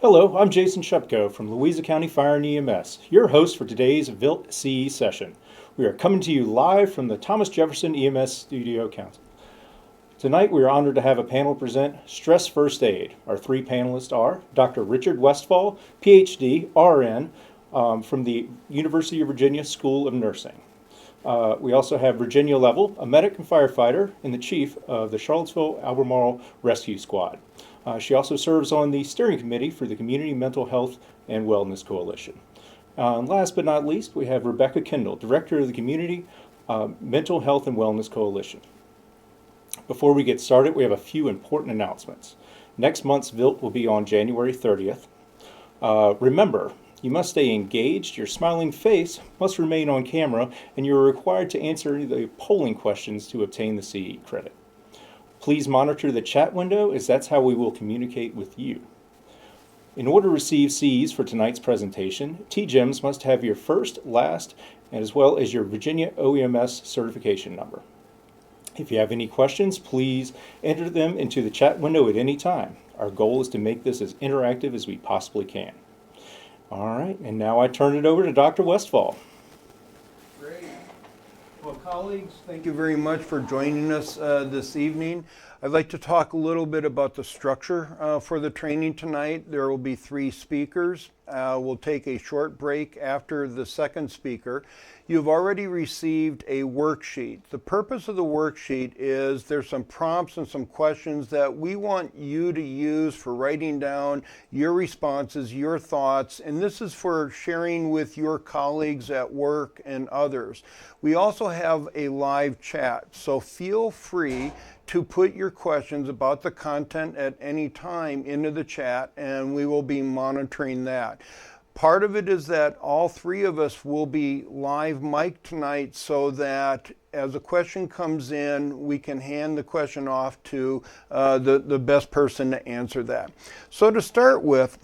Hello, I'm Jason Shepko from Louisa County Fire and EMS, your host for today's VILT CE session. We are coming to you live from the Thomas Jefferson EMS Studio Council. Tonight we are honored to have a panel present Stress First Aid. Our three panelists are Dr. Richard Westfall, PhD, RN, from the University of Virginia School of Nursing. We also have Virginia Level, a medic and firefighter, and the chief of the Charlottesville-Albemarle Rescue Squad. She also serves on the steering committee for the Community Mental Health and Wellness Coalition. And last but not least, we have Rebecca Kendall, director of the Community Mental Health and Wellness Coalition. Before we get started, we have a few important announcements. Next month's VILT will be on January 30th. Remember, you must stay engaged, your smiling face must remain on camera, and you are required to answer the polling questions to obtain the CE credit. Please monitor the chat window, as that's how we will communicate with you. In order to receive CEs for tonight's presentation, TGEMs must have your first, last, as well as your Virginia OEMS certification number. If you have any questions, please enter them into the chat window at any time. Our goal is to make this as interactive as we possibly can. All right, and now I turn it over to Dr. Westfall. Great. Well, colleagues, thank you very much for joining us this evening. I'd like to talk a little bit about the structure for the training tonight. There will be three speakers. We'll take a short break after the second speaker. You've already received a worksheet. The purpose of the worksheet is there's some prompts and some questions that we want you to use for writing down your responses, your thoughts, and this is for sharing with your colleagues at work and others. We also have a live chat, so feel free to put your questions about the content at any time into the chat, and we will be monitoring that. Part of it is that all three of us will be live mic tonight so that as a question comes in, we can hand the question off to the best person to answer that. So to start with,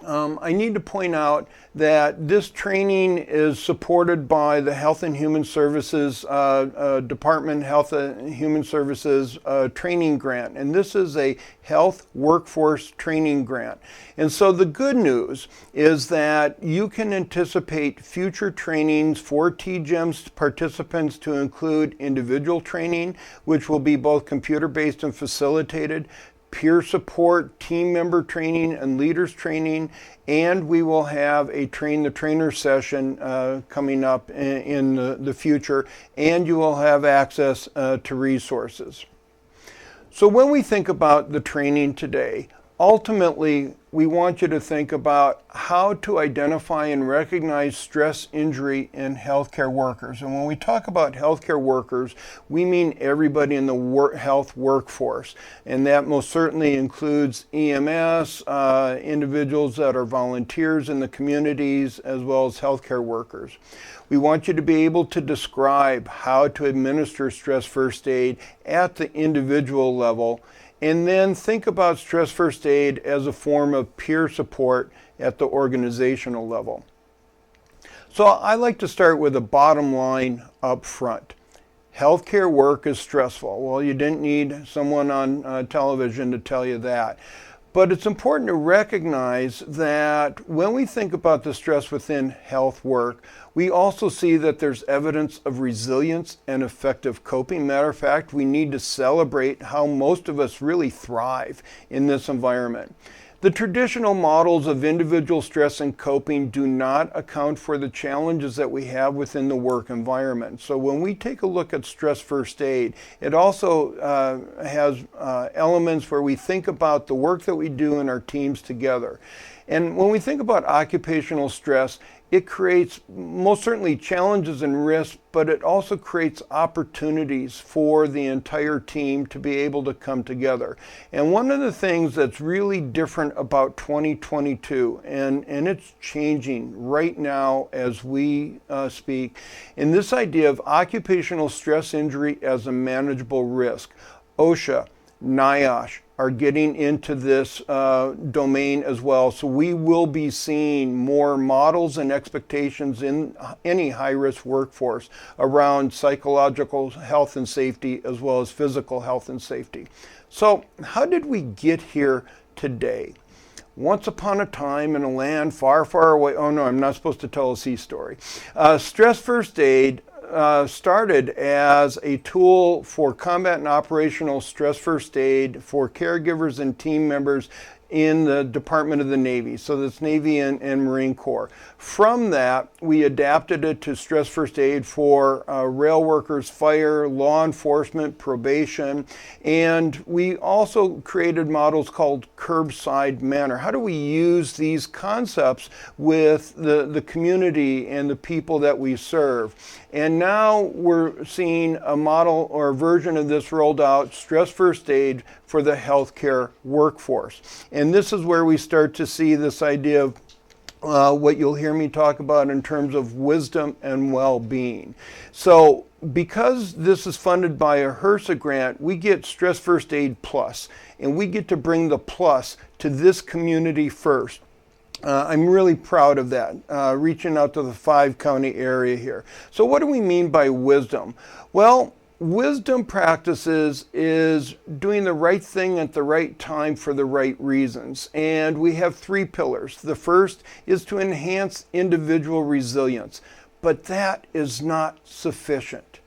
I need to point out that this training is supported by the Health and Human Services Department Health and Human Services training grant, and this is a health workforce training grant. And so the good news is that you can anticipate future trainings for TGEMS participants to include individual training, which will be both computer-based and facilitated, peer support, team member training, and leaders training, and we will have a train the trainer session coming up in the future, and you will have access to resources. So when we think about the training today, ultimately we want you to think about how to identify and recognize stress injury in healthcare workers. And when we talk about healthcare workers, we mean everybody in the health workforce. And that most certainly includes EMS, individuals that are volunteers in the communities, as well as healthcare workers. We want you to be able to describe how to administer stress first aid at the individual level, and then think about stress first aid as a form of peer support at the organizational level. So I like to start with a bottom line up front. Healthcare work is stressful. Well, you didn't need someone on television to tell you that. But it's important to recognize that when we think about the stress within health work, we also see that there's evidence of resilience and effective coping. Matter of fact, we need to celebrate how most of us really thrive in this environment. The traditional models of individual stress and coping do not account for the challenges that we have within the work environment. So when we take a look at stress first aid, it also has elements where we think about the work that we do in our teams together. And when we think about occupational stress, it creates most certainly challenges and risks, but it also creates opportunities for the entire team to be able to come together. And one of the things that's really different about 2022, and it's changing right now as we speak, in this idea of occupational stress injury as a manageable risk. OSHA, NIOSH are getting into this domain as well. So we will be seeing more models and expectations in any high-risk workforce around psychological health and safety as well as physical health and safety. So how did we get here today? Once upon a time in a land far, far away, oh no, I'm not supposed to tell a sea story. Stress First Aid started as a tool for combat and operational stress first aid for caregivers and team members in the Department of the Navy. So that's Navy and Marine Corps. From that, we adapted it to stress first aid for rail workers, fire, law enforcement, probation, and we also created models called curbside manner. How do we use these concepts with the community and the people that we serve? And now we're seeing a model or a version of this rolled out, stress first aid for the healthcare workforce. And this is where we start to see this idea of what you'll hear me talk about in terms of wisdom and well-being. So because this is funded by a HRSA grant, we get Stress First Aid Plus, and we get to bring the plus to this community first. I'm really proud of that, reaching out to the 5-county area here. So what do we mean by wisdom? Well, wisdom practices is doing the right thing at the right time for the right reasons. And we have 3 pillars. The first is to enhance individual resilience, but that is not sufficient.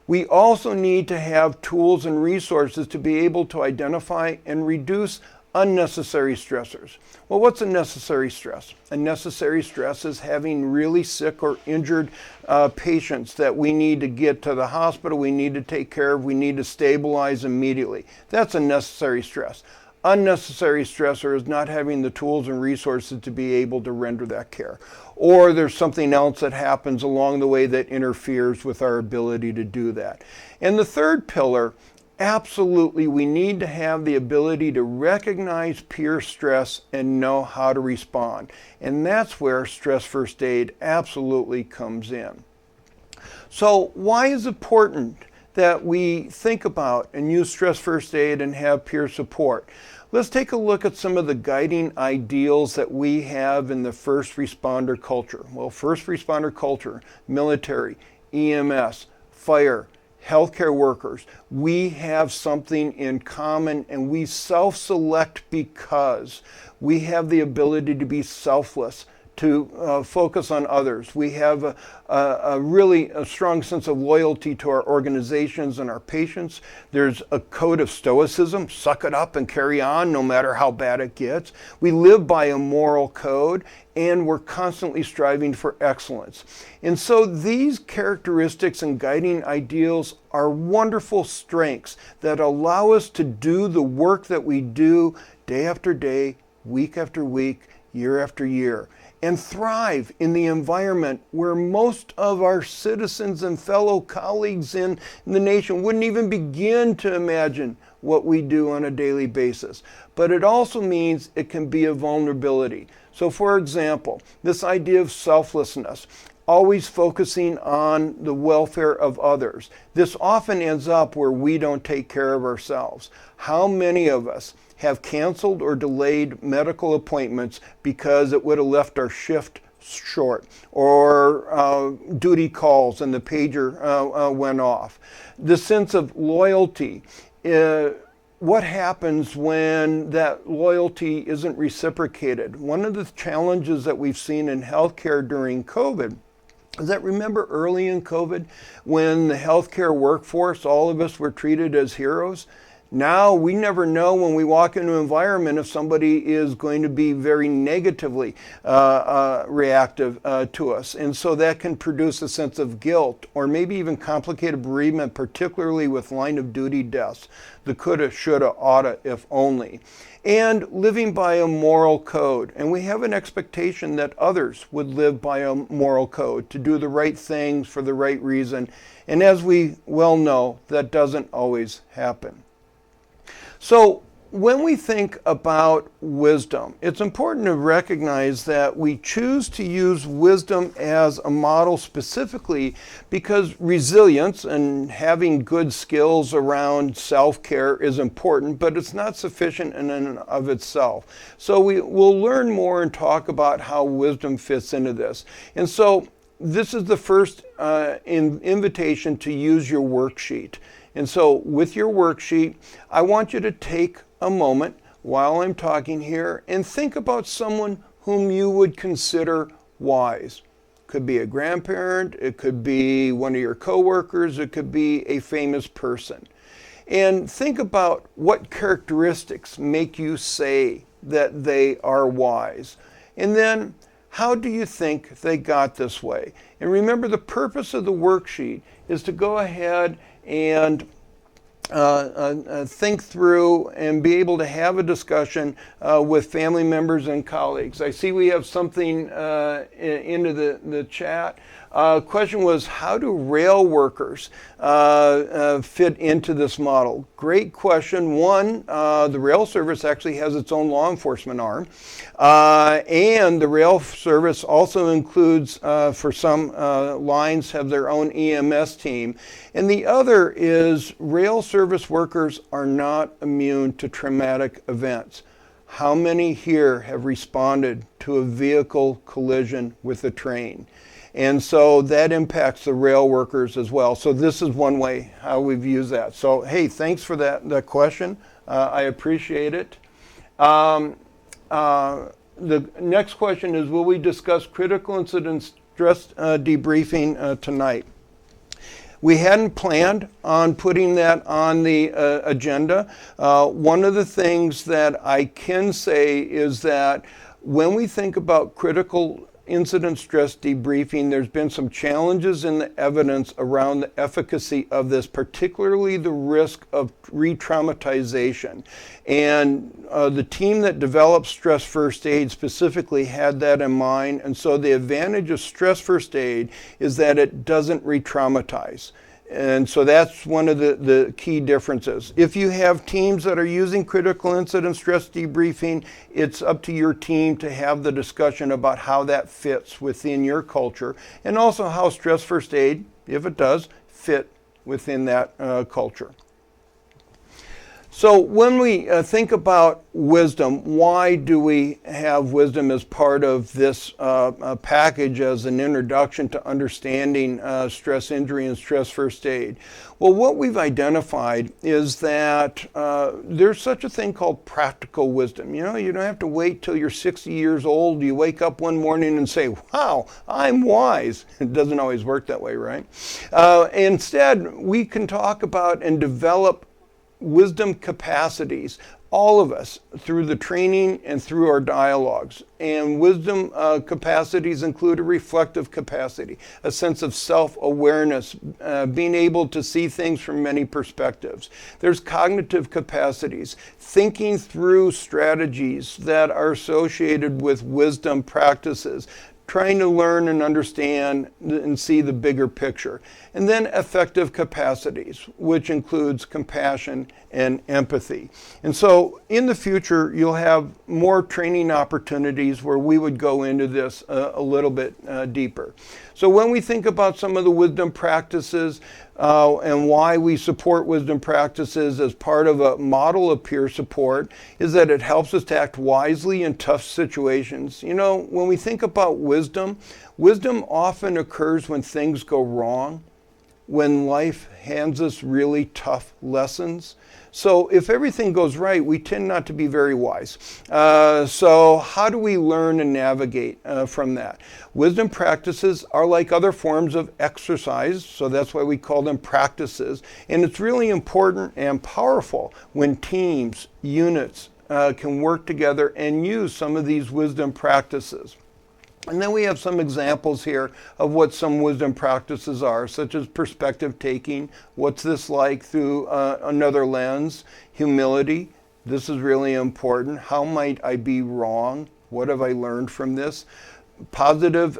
We also need to have tools and resources to be able to identify and reduce unnecessary stressors. Well, what's a necessary stress? A necessary stress is having really sick or injured patients that we need to get to the hospital, we need to take care of, we need to stabilize immediately. That's a necessary stress. Unnecessary stressor is not having the tools and resources to be able to render that care. Or there's something else that happens along the way that interferes with our ability to do that. And the third pillar, absolutely, we need to have the ability to recognize peer stress and know how to respond. And that's where Stress First Aid absolutely comes in. So why is it important that we think about and use Stress First Aid and have peer support? Let's take a look at some of the guiding ideals that we have in the first responder culture. Well, first responder culture, military, EMS, fire, healthcare workers, we have something in common, and we self-select because we have the ability to be selfless, to focus on others. We have a really strong sense of loyalty to our organizations and our patients. There's a code of stoicism, suck it up and carry on no matter how bad it gets. We live by a moral code, and we're constantly striving for excellence. And so these characteristics and guiding ideals are wonderful strengths that allow us to do the work that we do day after day, week after week, year after year, and thrive in the environment where most of our citizens and fellow colleagues in the nation wouldn't even begin to imagine what we do on a daily basis. But it also means it can be a vulnerability. So for example, this idea of selflessness, always focusing on the welfare of others. This often ends up where we don't take care of ourselves. How many of us have canceled or delayed medical appointments because it would have left our shift short, or duty calls and the pager went off? The sense of loyalty, what happens when that loyalty isn't reciprocated? One of the challenges that we've seen in healthcare during COVID is that, remember early in COVID when the healthcare workforce, all of us were treated as heroes? Now we never know when we walk into an environment if somebody is going to be very negatively reactive to us. And so that can produce a sense of guilt or maybe even complicated bereavement, particularly with line of duty deaths. The coulda, shoulda, oughta, if only. And living by a moral code. And we have an expectation that others would live by a moral code, to do the right things for the right reason. And as we well know, that doesn't always happen. So when we think about wisdom, it's important to recognize that we choose to use wisdom as a model specifically because resilience and having good skills around self-care is important, but it's not sufficient in and of itself. So we'll learn more and talk about how wisdom fits into this. And so this is the first invitation to use your worksheet. And so with your worksheet, I want you to take a moment, while I'm talking here and think about someone whom you would consider wise. Could be a grandparent, it could be one of your coworkers, it could be a famous person. And think about what characteristics make you say that they are wise. And then, how do you think they got this way? And remember, the purpose of the worksheet is to go ahead and think through and be able to have a discussion with family members and colleagues. I see we have something into the chat. Question was, how do rail workers fit into this model? Great question. One, the rail service actually has its own law enforcement arm. And the rail service also includes, for some lines, have their own EMS team. And the other is rail service workers are not immune to traumatic events. How many here have responded to a vehicle collision with a train? And so that impacts the rail workers as well. So this is one way how we've used that. So hey, thanks for that question. I appreciate it. The next question is, will we discuss critical incident stress debriefing tonight? We hadn't planned on putting that on the agenda. One of the things that I can say is that when we think about critical incident stress debriefing, there's been some challenges in the evidence around the efficacy of this, particularly the risk of re-traumatization. And the team that developed stress first aid specifically had that in mind. And so the advantage of stress first aid is that it doesn't re-traumatize. And so that's one of the key differences. If you have teams that are using critical incident stress debriefing, it's up to your team to have the discussion about how that fits within your culture, and also how stress first aid, if it does, fit within that culture. So when we think about wisdom, why do we have wisdom as part of this package as an introduction to understanding stress injury and stress first aid? Well, what we've identified is that there's such a thing called practical wisdom. You know, you don't have to wait till you're 60 years old. You wake up one morning and say, wow, I'm wise. It doesn't always work that way, right? Instead, we can talk about and develop wisdom capacities, all of us, through the training and through our dialogues. And wisdom capacities include a reflective capacity, a sense of self-awareness, being able to see things from many perspectives. There's cognitive capacities, thinking through strategies that are associated with wisdom practices, trying to learn and understand and see the bigger picture. And then affective capacities, which includes compassion and empathy. And so in the future, you'll have more training opportunities where we would go into this a little bit deeper. So when we think about some of the wisdom practices and why we support wisdom practices as part of a model of peer support, is that it helps us to act wisely in tough situations. You know, when we think about wisdom, wisdom often occurs when things go wrong, when life hands us really tough lessons. So if everything goes right, we tend not to be very wise. So how do we learn and navigate from that? Wisdom practices are like other forms of exercise, so that's why we call them practices. And it's really important and powerful when teams, units can work together and use some of these wisdom practices. And then we have some examples here of what some wisdom practices are, such as perspective taking. What's this like through another lens? Humility. This is really important. How might I be wrong? What have I learned from this? Positive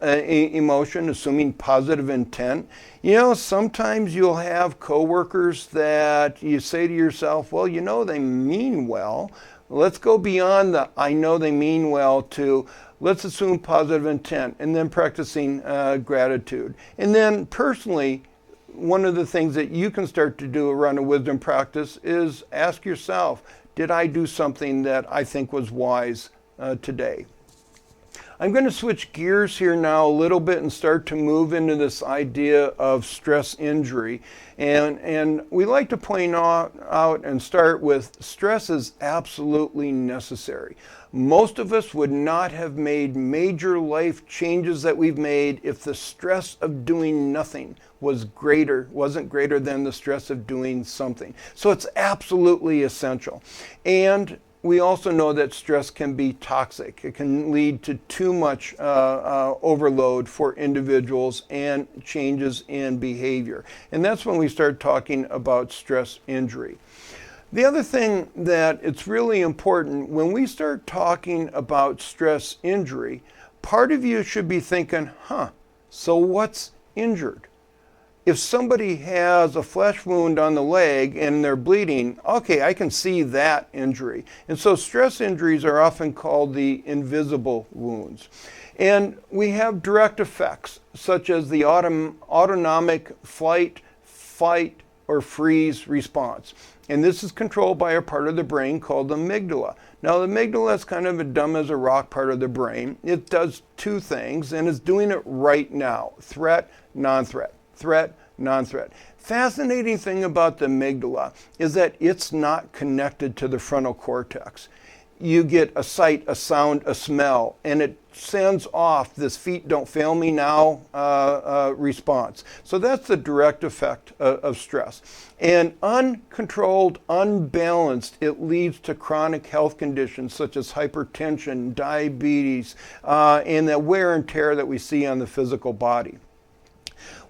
emotion, assuming positive intent. You know, sometimes you'll have coworkers that you say to yourself, well, you know, they mean well. Let's go beyond the I know they mean well to let's assume positive intent, and then practicing gratitude. And then personally, one of the things that you can start to do around a wisdom practice is ask yourself, did I do something that I think was wise today? I'm going to switch gears here now a little bit and start to move into this idea of stress injury. And we like to point out and start with stress is absolutely necessary. Most of us would not have made major life changes that we've made if the stress of doing nothing wasn't greater than the stress of doing something. So it's absolutely essential. And we also know that stress can be toxic. It can lead to too much overload for individuals and changes in behavior. And that's when we start talking about stress injury. The other thing that it's really important, when we start talking about stress injury, part of you should be thinking, so what's injured? If somebody has a flesh wound on the leg and they're bleeding, okay, I can see that injury. And so stress injuries are often called the invisible wounds. And we have direct effects, such as the autonomic flight, fight, or freeze response. And this is controlled by a part of the brain called the amygdala. Now, the amygdala is kind of a dumb as a rock part of the brain. It does two things, and it's doing it right now: threat, non-threat. Threat, non-threat. Fascinating thing about the amygdala is that it's not connected to the frontal cortex. You get a sight, a sound, a smell, and it sends off this feet don't fail me now response. So that's the direct effect of stress. And uncontrolled, unbalanced, it leads to chronic health conditions such as hypertension, diabetes, and the wear and tear that we see on the physical body.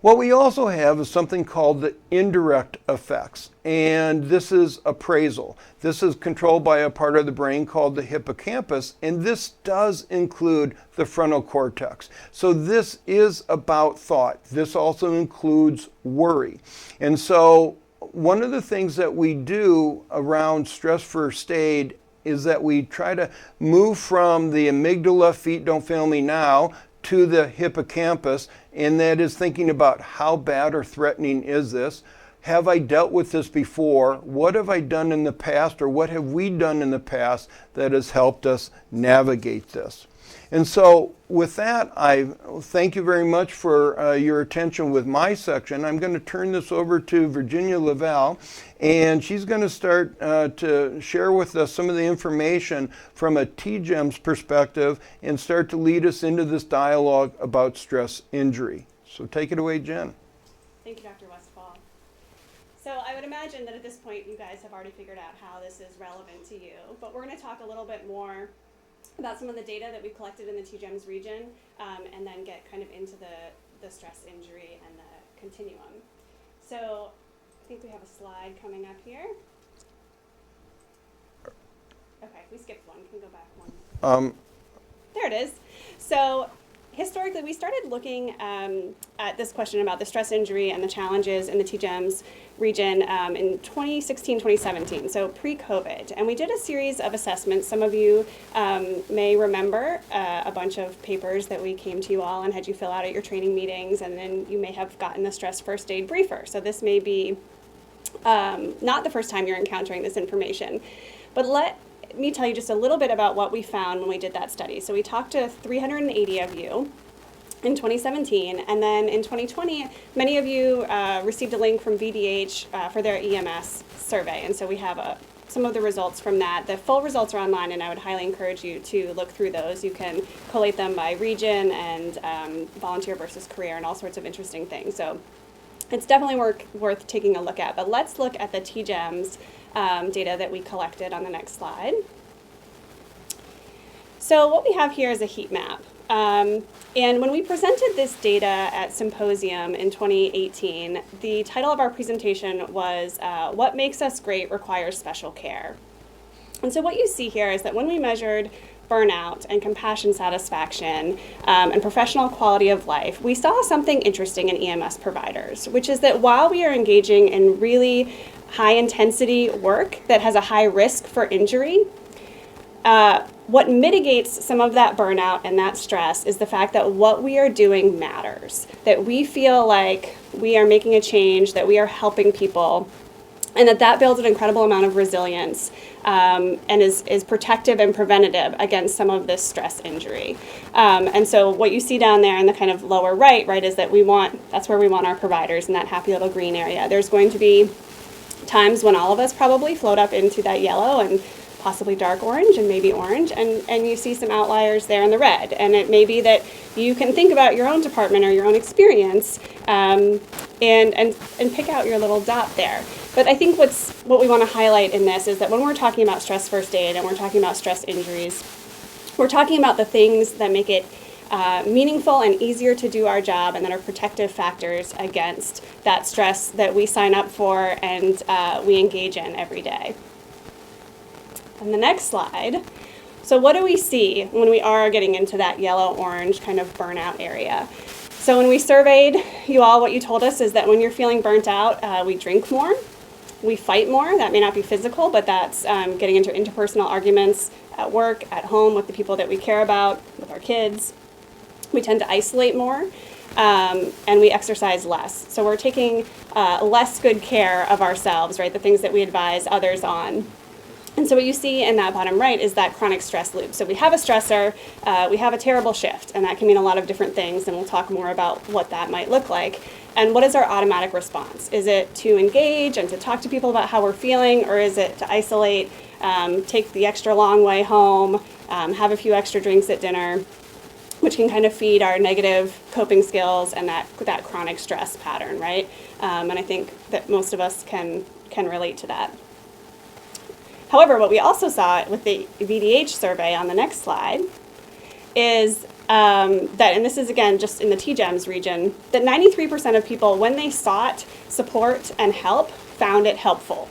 What we also have is something called the indirect effects, and this is appraisal. This is controlled by a part of the brain called the hippocampus, and this does include the frontal cortex. So this is about thought. This also includes worry. And so one of the things that we do around stress first aid is that we try to move from the amygdala, feet don't fail me now, to the hippocampus, and that is thinking about how bad or threatening is this? Have I dealt with this before? What have I done in the past, or what have we done in the past that has helped us navigate this? And so with that, I thank you very much for your attention with my section. I'm going to turn this over to Virginia Lavelle, and she's going to start to share with us some of the information from a TGEMS perspective and start to lead us into this dialogue about stress injury. So take it away, Jen. Thank you, Dr. Westfall. So I would imagine that at this point you guys have already figured out how this is relevant to you, but we're going to talk a little bit more about some of the data that we've collected in the TGEMS region, and then get kind of into the stress injury and the continuum. So I think we have a slide coming up here. Okay, we skipped one. Can we go back one? There it is. So historically, we started looking at this question about the stress injury and the challenges in the TGEMS region in 2016, 2017, so pre-COVID. And we did a series of assessments. Some of you may remember a bunch of papers that we came to you all and had you fill out at your training meetings, and then you may have gotten the stress first aid briefer. So this may be not the first time you're encountering this information. But let me tell you just a little bit about what we found when we did that study. So we talked to 380 of you in 2017, and then in 2020, many of you received a link from VDH for their EMS survey, and so we have some of the results from that. The full results are online, and I would highly encourage you to look through those. You can collate them by region and volunteer versus career and all sorts of interesting things. So it's definitely worth taking a look at. But let's look at the TGEMS data that we collected on the next slide. So what we have here is a heat map. And when we presented this data at Symposium in 2018, the title of our presentation was What Makes Us Great Requires Special Care. And so what you see here is that when we measured burnout and compassion satisfaction and professional quality of life, we saw something interesting in EMS providers, which is that while we are engaging in really high intensity work that has a high risk for injury, what mitigates some of that burnout and that stress is the fact that what we are doing matters, that we feel like we are making a change, that we are helping people, and that builds an incredible amount of resilience and is protective and preventative against some of this stress injury. And so what you see down there in the kind of lower right, is that that's where we want our providers in that happy little green area. There's going to be times when all of us probably float up into that yellow and possibly dark orange and maybe orange, and you see some outliers there in the red. And it may be that you can think about your own department or your own experience and pick out your little dot there. But I think what we want to highlight in this is that when we're talking about stress first aid and we're talking about stress injuries, we're talking about the things that make it meaningful and easier to do our job and that are protective factors against that stress that we sign up for and we engage in every day. And the next slide. So what do we see when we are getting into that yellow-orange kind of burnout area? So when we surveyed you all, what you told us is that when you're feeling burnt out, we drink more, we fight more. That may not be physical, but that's getting into interpersonal arguments at work, at home, with the people that we care about, with our kids. We tend to isolate more, and we exercise less. So we're taking less good care of ourselves, right? The things that we advise others on. And so what you see in that bottom right is that chronic stress loop. So we have a stressor, we have a terrible shift, and that can mean a lot of different things, and we'll talk more about what that might look like. And what is our automatic response? Is it to engage and to talk to people about how we're feeling, or is it to isolate, take the extra long way home, have a few extra drinks at dinner, which can kind of feed our negative coping skills and that chronic stress pattern, right? And I think that most of us can relate to that. However, what we also saw with the VDH survey on the next slide is that, and this is again just in the TGEMS region, that 93% of people, when they sought support and help, found it helpful.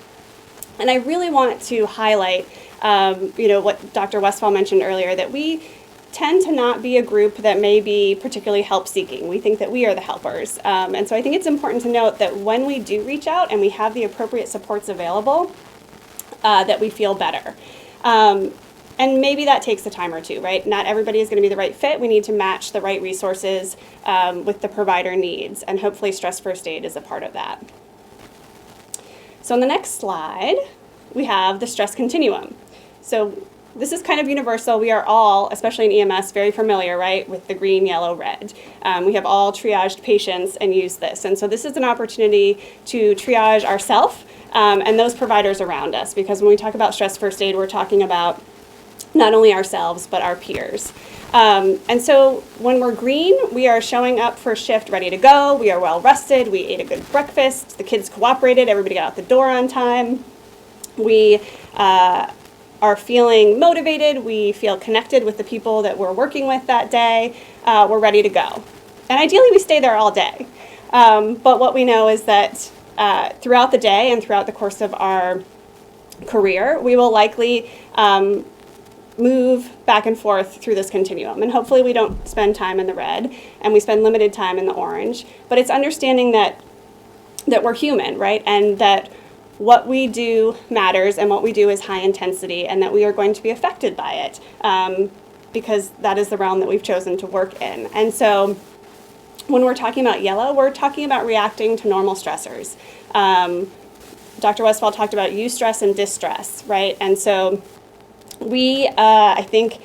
And I really want to highlight, what Dr. Westphal mentioned earlier, that we tend to not be a group that may be particularly help-seeking. We think that we are the helpers. And so I think it's important to note that when we do reach out and we have the appropriate supports available, that we feel better. And maybe that takes a time or two, right? Not everybody is going to be the right fit. We need to match the right resources with the provider needs, and hopefully stress first aid is a part of that. So on the next slide, we have the stress continuum. So this is kind of universal. We are all, especially in EMS, very familiar, right, with the green, yellow, red. We have all triaged patients and used this. And so this is an opportunity to triage ourselves and those providers around us, because when we talk about stress first aid, we're talking about not only ourselves, but our peers. And so when we're green, we are showing up for shift ready to go. We are well rested. We ate a good breakfast. The kids cooperated. Everybody got out the door on time. We are feeling motivated. We feel connected with the people that we're working with that day. We're ready to go. And ideally, we stay there all day. But what we know is that throughout the day and throughout the course of our career, we will likely move back and forth through this continuum. And hopefully we don't spend time in the red and we spend limited time in the orange. But it's understanding that we're human, right? And that what we do matters and what we do is high intensity, and that we are going to be affected by it because that is the realm that we've chosen to work in. And so when we're talking about yellow, we're talking about reacting to normal stressors. Dr. Westphal talked about eustress and distress, right? And so we, I think,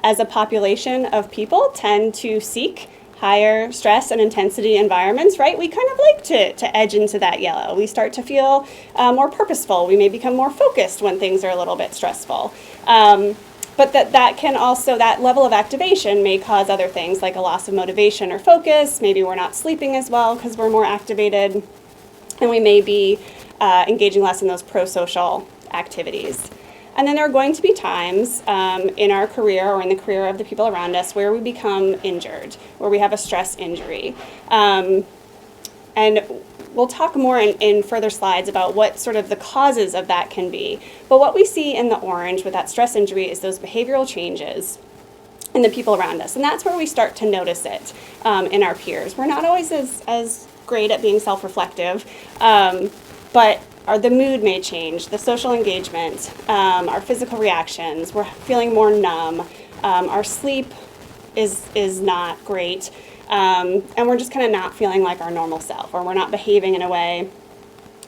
as a population of people, tend to seek higher stress and intensity environments, right? We kind of like to edge into that yellow. We start to feel more purposeful. We may become more focused when things are a little bit stressful. But that can also, that level of activation may cause other things like a loss of motivation or focus. Maybe we're not sleeping as well because we're more activated, and we may be engaging less in those pro-social activities. And then there are going to be times in our career or in the career of the people around us where we become injured, where we have a stress injury. And we'll talk more in further slides about what sort of the causes of that can be. But what we see in the orange with that stress injury is those behavioral changes in the people around us. And that's where we start to notice it in our peers. We're not always as great at being self-reflective, but the mood may change, the social engagement, our physical reactions, we're feeling more numb, our sleep is not great, and we're just kind of not feeling like our normal self, or we're not behaving in a way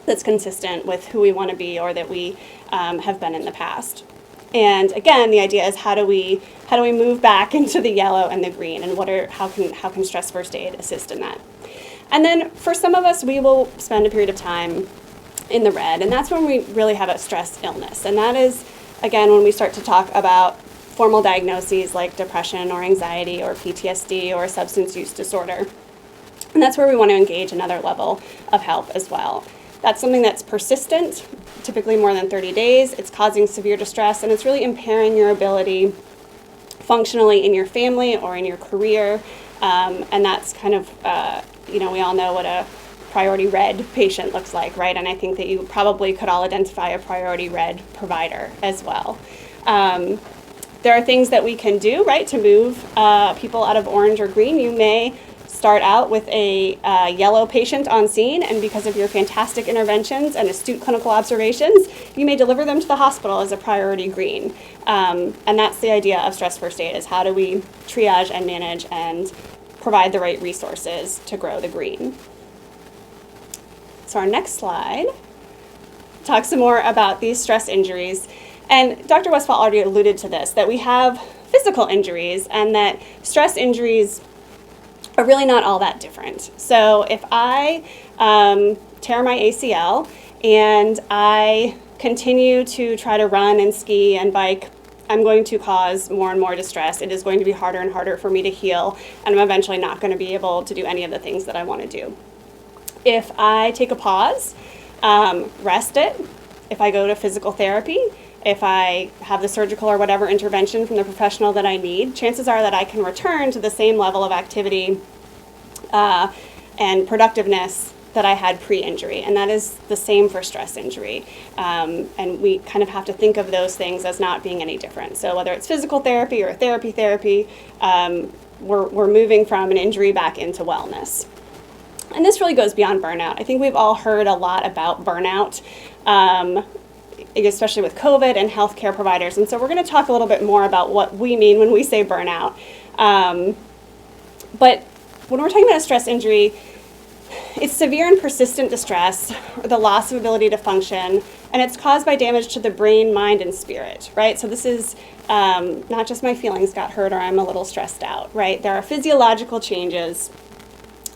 that's consistent with who we want to be or that we have been in the past. And again, the idea is how do we move back into the yellow and the green, and how can stress first aid assist in that? And then for some of us, we will spend a period of time in the red, and that's when we really have a stress illness. And that is, again, when we start to talk about formal diagnoses like depression or anxiety or PTSD or substance use disorder. And that's where we want to engage another level of help as well. That's something that's persistent, typically more than 30 days. It's causing severe distress, and it's really impairing your ability functionally in your family or in your career. And that's kind of, we all know what a priority red patient looks like, right? And I think that you probably could all identify a priority red provider as well. There are things that we can do, right, to move people out of orange or green. You may start out with a yellow patient on scene, and because of your fantastic interventions and astute clinical observations, you may deliver them to the hospital as a priority green. And that's the idea of stress first aid, is how do we triage and manage and provide the right resources to grow the green. So our next slide talks some more about these stress injuries. And Dr. Westphal already alluded to this, that we have physical injuries and that stress injuries are really not all that different. So if I tear my ACL and I continue to try to run and ski and bike, I'm going to cause more and more distress. It is going to be harder and harder for me to heal, and I'm eventually not going to be able to do any of the things that I want to do. If I take a pause, rest it, if I go to physical therapy, if I have the surgical or whatever intervention from the professional that I need, chances are that I can return to the same level of activity and productiveness that I had pre-injury. And that is the same for stress injury. And we kind of have to think of those things as not being any different. So whether it's physical therapy or therapy, we're moving from an injury back into wellness. And this really goes beyond burnout. I think we've all heard a lot about burnout, especially with COVID and healthcare providers. And so we're going to talk a little bit more about what we mean when we say burnout. But when we're talking about a stress injury, it's severe and persistent distress, or the loss of ability to function, and it's caused by damage to the brain, mind, and spirit, right? So this is not just my feelings got hurt or I'm a little stressed out, right? There are physiological changes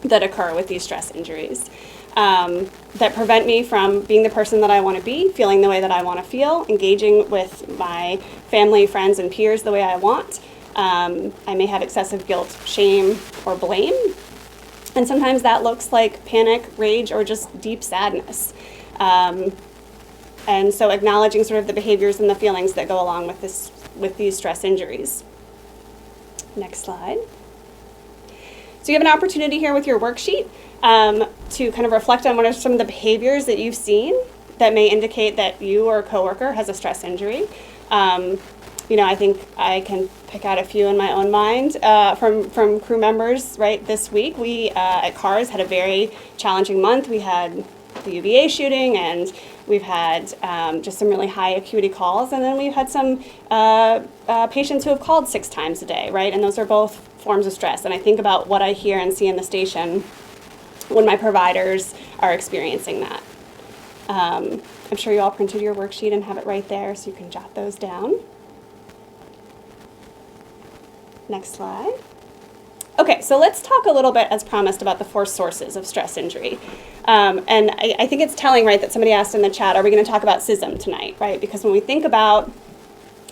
that occur with these stress injuries that prevent me from being the person that I want to be, feeling the way that I want to feel, engaging with my family, friends, and peers the way I want. I may have excessive guilt, shame, or blame. And sometimes that looks like panic, rage, or just deep sadness. And so acknowledging sort of the behaviors and the feelings that go along with these stress injuries. Next slide. So you have an opportunity here with your worksheet to kind of reflect on what are some of the behaviors that you've seen that may indicate that you or a coworker has a stress injury. I think I can pick out a few in my own mind from crew members. Right, this week we at CARS had a very challenging month. We had the UVA shooting, and we've had just some really high acuity calls, and then we've had some patients who have called 6 times a day. Right, and those are both forms of stress. And I think about what I hear and see in the station when my providers are experiencing that. I'm sure you all printed your worksheet and have it right there, so you can jot those down. Next slide. Okay, so let's talk a little bit, as promised, about the 4 sources of stress injury. And I think it's telling, right, that somebody asked in the chat, are we going to talk about SISM tonight, right? Because when we think about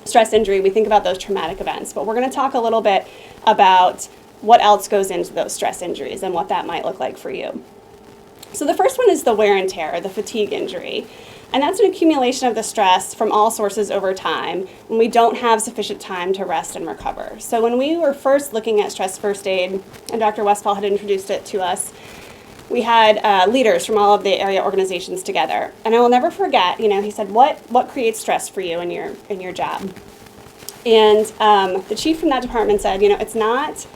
stress injury, we think about those traumatic events. But we're going to talk a little bit about what else goes into those stress injuries and what that might look like for you. So the first one is the wear and tear, the fatigue injury. And that's an accumulation of the stress from all sources over time when we don't have sufficient time to rest and recover. So when we were first looking at stress first aid, and Dr. Westphal had introduced it to us, we had leaders from all of the area organizations together. And I will never forget, he said, what creates stress for you in your job? And the chief from that department said, it's not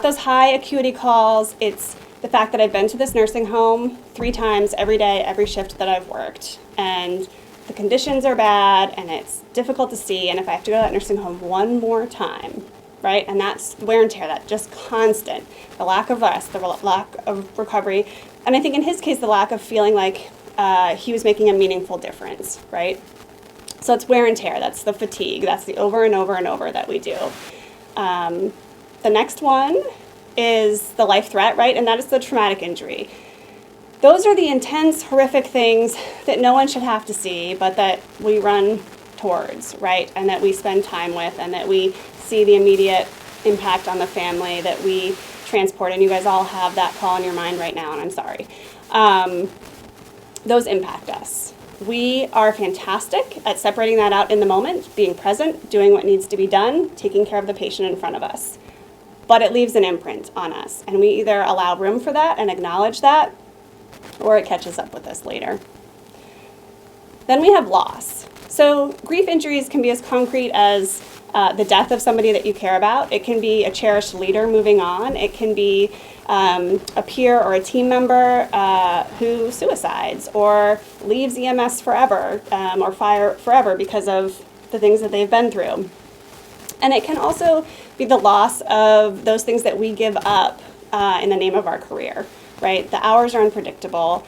those high acuity calls, it's the fact that I've been to this nursing home 3 times every day, every shift that I've worked. And the conditions are bad, and it's difficult to see, and if I have to go to that nursing home one more time, right? And that's wear and tear, that just constant, the lack of rest, the lack of recovery. And I think in his case, the lack of feeling like he was making a meaningful difference, right? So it's wear and tear, that's the fatigue, that's the over and over and over that we do. The next one is the life threat, right? And that is the traumatic injury. Those are the intense, horrific things that no one should have to see, but that we run towards, right? And that we spend time with, and that we see the immediate impact on the family that we transport. And you guys all have that call in your mind right now, and I'm sorry. Those impact us. We are fantastic at separating that out in the moment, being present, doing what needs to be done, taking care of the patient in front of us. But it leaves an imprint on us, and we either allow room for that and acknowledge that, or it catches up with us later. Then we have loss. So grief injuries can be as concrete as the death of somebody that you care about. It can be a cherished leader moving on. It can be a peer or a team member who suicides or leaves EMS forever or fire forever because of the things that they've been through. And it can also be the loss of those things that we give up in the name of our career, right? The hours are unpredictable.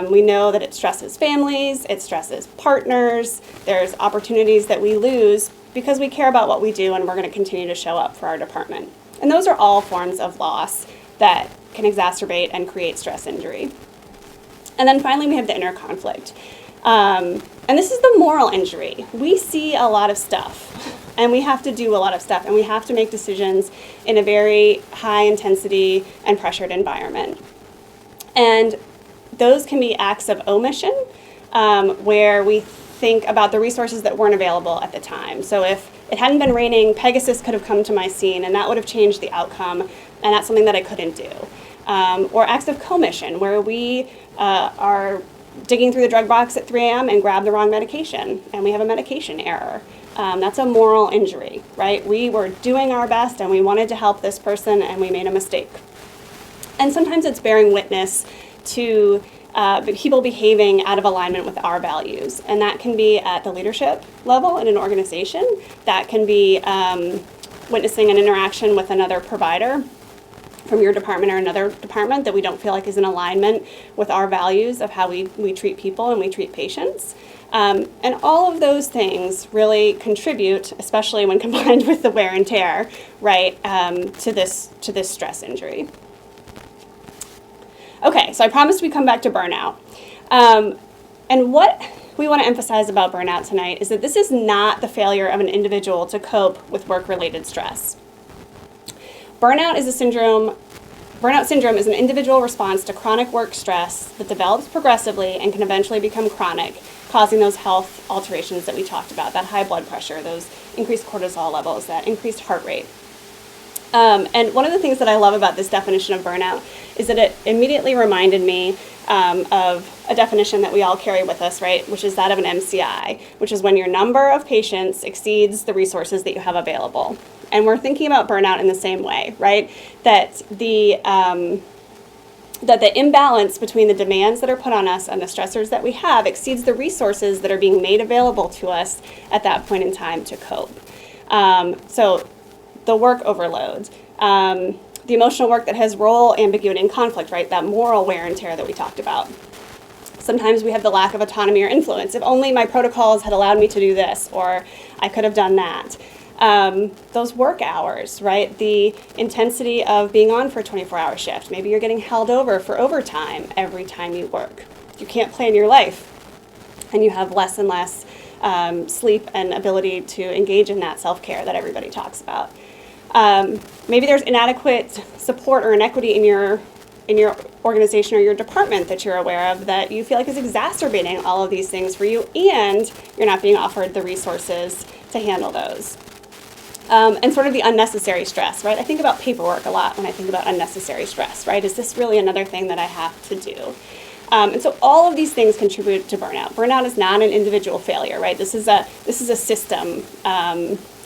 We know that it stresses families, it stresses partners, there's opportunities that we lose because we care about what we do and we're going to continue to show up for our department. And those are all forms of loss that can exacerbate and create stress injury. And then finally we have the inner conflict. And this is the moral injury. We see a lot of stuff and we have to do a lot of stuff and we have to make decisions in a very high intensity and pressured environment. And those can be acts of omission where we think about the resources that weren't available at the time. So if it hadn't been raining, Pegasus could have come to my scene and that would have changed the outcome, and that's something that I couldn't do. Or acts of commission where we are digging through the drug box at 3 a.m. and grab the wrong medication and we have a medication error. That's a moral injury, right? We were doing our best and we wanted to help this person and we made a mistake. And sometimes it's bearing witness to people behaving out of alignment with our values. And that can be at the leadership level in an organization. That can be witnessing an interaction with another provider from your department or another department that we don't feel like is in alignment with our values of how we treat people and we treat patients. And all of those things really contribute, especially when combined with the wear and tear, right, to this stress injury. Okay, so I promised we'd come back to burnout. And what we want to emphasize about burnout tonight is that this is not the failure of an individual to cope with work-related stress. Burnout syndrome is an individual response to chronic work stress that develops progressively and can eventually become chronic, causing those health alterations that we talked about, that high blood pressure, those increased cortisol levels, that increased heart rate. And one of the things that I love about this definition of burnout is that it immediately reminded me of a definition that we all carry with us, right, which is that of an MCI, which is when your number of patients exceeds the resources that you have available. And we're thinking about burnout in the same way, right, that the imbalance between the demands that are put on us and the stressors that we have exceeds the resources that are being made available to us at that point in time to cope. So the work overload, the emotional work that has role ambiguity and conflict, right? That moral wear and tear that we talked about. Sometimes we have the lack of autonomy or influence. If only my protocols had allowed me to do this, or I could have done that. Those work hours, right? The intensity of being on for a 24-hour shift. Maybe you're getting held over for overtime every time you work. You can't plan your life, and you have less and less sleep and ability to engage in that self-care that everybody talks about. Maybe there's inadequate support or inequity in your organization or your department that you're aware of that you feel like is exacerbating all of these things for you, and you're not being offered the resources to handle those. And sort of the unnecessary stress, right? I think about paperwork a lot when I think about unnecessary stress, right? Is this really another thing that I have to do? And so all of these things contribute to burnout. Burnout is not an individual failure, right? This is a system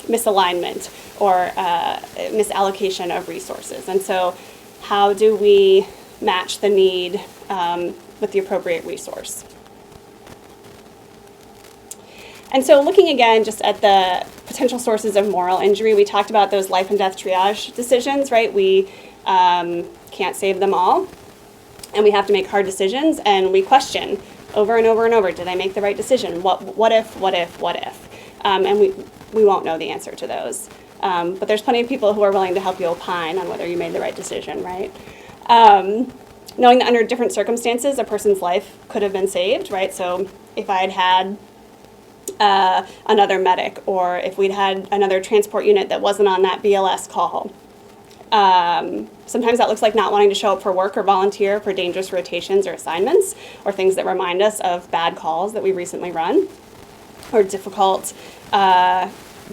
misalignment or misallocation of resources. And so how do we match the need with the appropriate resource? And so looking again just at the potential sources of moral injury, we talked about those life and death triage decisions, right? We can't save them all, and we have to make hard decisions, and we question over and over and over. Did I make the right decision? What if? And we won't know the answer to those. But there's plenty of people who are willing to help you opine on whether you made the right decision, right? Knowing that under different circumstances, a person's life could have been saved, right? So if I had another medic, or if we'd had another transport unit that wasn't on that BLS call. Sometimes that looks like not wanting to show up for work or volunteer for dangerous rotations or assignments, or things that remind us of bad calls that we recently run, or difficult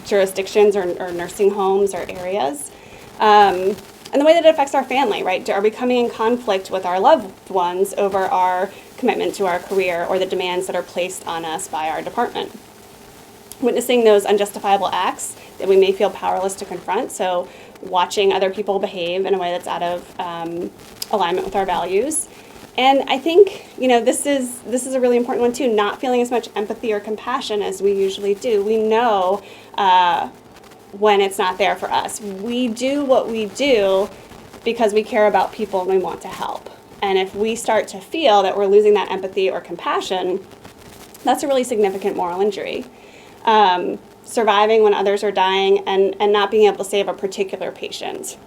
jurisdictions or nursing homes or areas. And the way that it affects our family, right? Are we coming in conflict with our loved ones over our commitment to our career or the demands that are placed on us by our department? Witnessing those unjustifiable acts that we may feel powerless to confront, so watching other people behave in a way that's out of alignment with our values. And I think, this is a really important one too, not feeling as much empathy or compassion as we usually do. We know when it's not there for us. We do what we do because we care about people and we want to help. And if we start to feel that we're losing that empathy or compassion, that's a really significant moral injury. Surviving when others are dying and not being able to save a particular patient.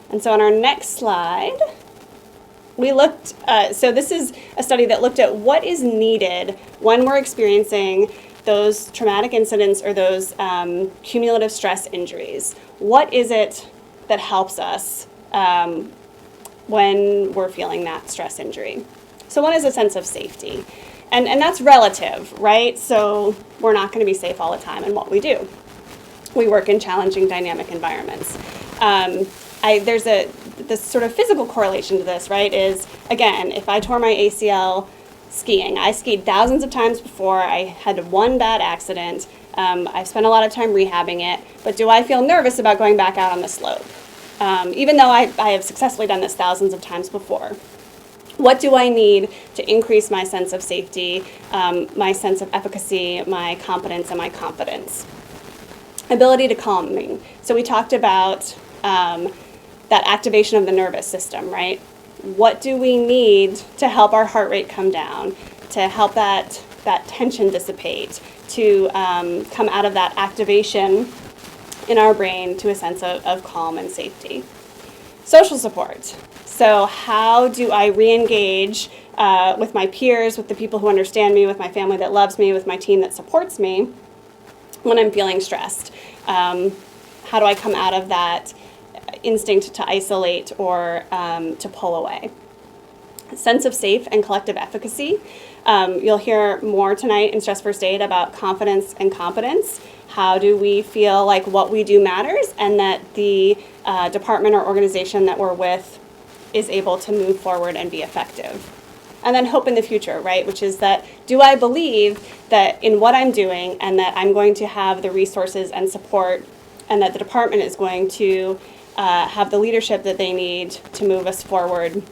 And so on our next slide, we looked, so this is a study that looked at what is needed when we're experiencing those traumatic incidents or those cumulative stress injuries. What is it that helps us when we're feeling that stress injury? So one is a sense of safety. And that's relative, right? So we're not going to be safe all the time in what we do. We work in challenging, dynamic environments. There's this sort of physical correlation to this, right? Is, again, if I tore my ACL skiing, I skied thousands of times before. I had one bad accident. I've spent a lot of time rehabbing it. But do I feel nervous about going back out on the slope? Even though I have successfully done this thousands of times before. What do I need to increase my sense of safety, my sense of efficacy, my competence, and my confidence? Ability to calm me. So we talked about that activation of the nervous system, right? What do we need to help our heart rate come down, to help that tension dissipate, to come out of that activation in our brain to a sense of calm and safety? Social support. So how do I re-engage with my peers, with the people who understand me, with my family that loves me, with my team that supports me when I'm feeling stressed? How do I come out of that instinct to isolate or to pull away? Sense of safe and collective efficacy. You'll hear more tonight in Stress First Aid about confidence and competence. How do we feel like what we do matters and that the department or organization that we're with is able to move forward and be effective? And then hope in the future, right? Which is that, do I believe that in what I'm doing and that I'm going to have the resources and support and that the department is going to have the leadership that they need to move us forward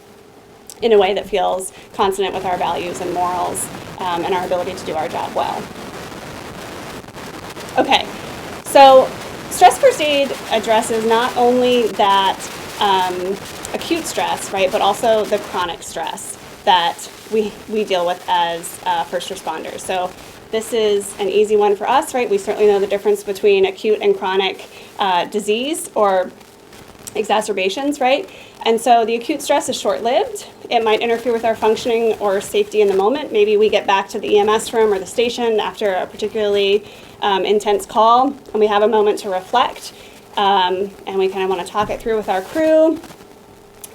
in a way that feels consonant with our values and morals and our ability to do our job well. Okay, so Stress First Aid addresses not only that acute stress, right, but also the chronic stress that we deal with as first responders. So this is an easy one for us, right? We certainly know the difference between acute and chronic disease or exacerbations, right? And so the acute stress is short-lived. It might interfere with our functioning or safety in the moment. Maybe we get back to the EMS room or the station after a particularly intense call, and we have a moment to reflect, and we kind of want to talk it through with our crew.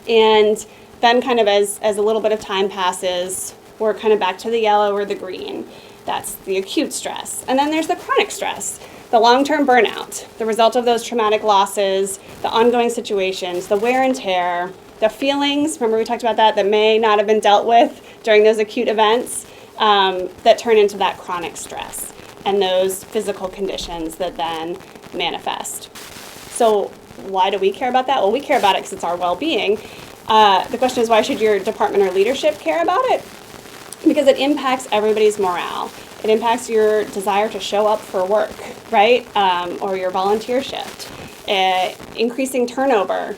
And then kind of as a little bit of time passes, we're kind of back to the yellow or the green. That's the acute stress. And then there's the chronic stress, the long-term burnout, the result of those traumatic losses, the ongoing situations, the wear and tear, the feelings, remember we talked about that may not have been dealt with during those acute events, that turn into that chronic stress and those physical conditions that then manifest. So why do we care about that? Well, we care about it because it's our well-being. The question is, why should your department or leadership care about it? Because it impacts everybody's morale. It impacts your desire to show up for work, right? Or your volunteer shift. Increasing turnover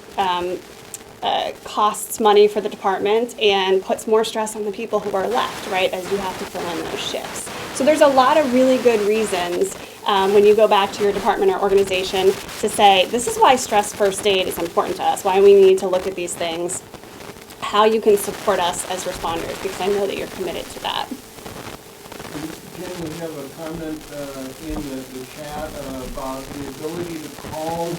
costs money for the department and puts more stress on the people who are left, right, as you have to fill in those shifts. So there's a lot of really good reasons when you go back to your department or organization to say, this is why stress first aid is important to us, why we need to look at these things, how you can support us as responders, because I know that you're committed to that. Jen, we have a comment in the chat about the ability to calm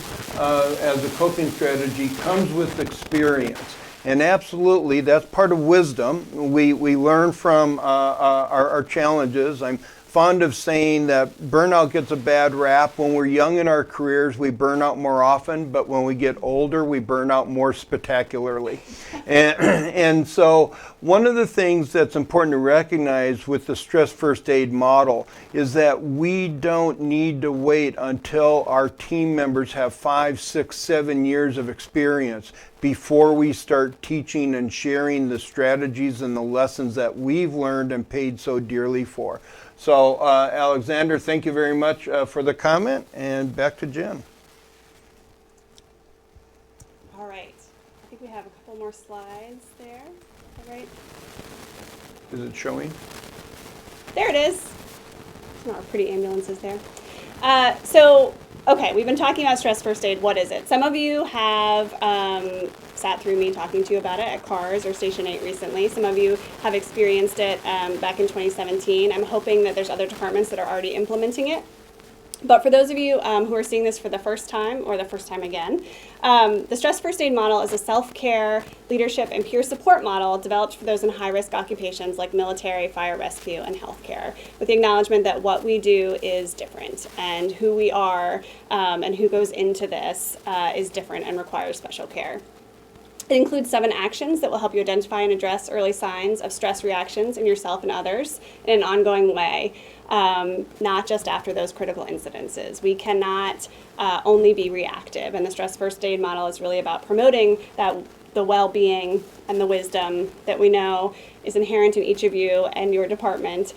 as a coping strategy comes with experience. And absolutely, that's part of wisdom. We learn from our challenges. I'm fond of saying that burnout gets a bad rap. When we're young in our careers, we burn out more often, but when we get older, we burn out more spectacularly. And so one of the things that's important to recognize with the stress first aid model is that we don't need to wait until our team members have 5, 6, 7 years of experience before we start teaching and sharing the strategies and the lessons that we've learned and paid so dearly for. So, Alexander, thank you very much for the comment, and back to Jen. All right. I think we have a couple more slides there. All right. Is it showing? There it is. Some our pretty ambulances there. So, okay, we've been talking about stress first aid. What is it? Some of you have sat through me talking to you about it at CARS or Station 8 recently. Some of you have experienced it back in 2017. I'm hoping that there's other departments that are already implementing it. But for those of you who are seeing this for the first time or the first time again, the stress first aid model is a self-care, leadership, and peer support model developed for those in high-risk occupations like military, fire rescue, and healthcare, with the acknowledgement that what we do is different and who we are and who goes into this is different and requires special care. It includes 7 actions that will help you identify and address early signs of stress reactions in yourself and others in an ongoing way, not just after those critical incidences. We cannot only be reactive, and the stress first aid model is really about promoting the well-being and the wisdom that we know is inherent in each of you and your department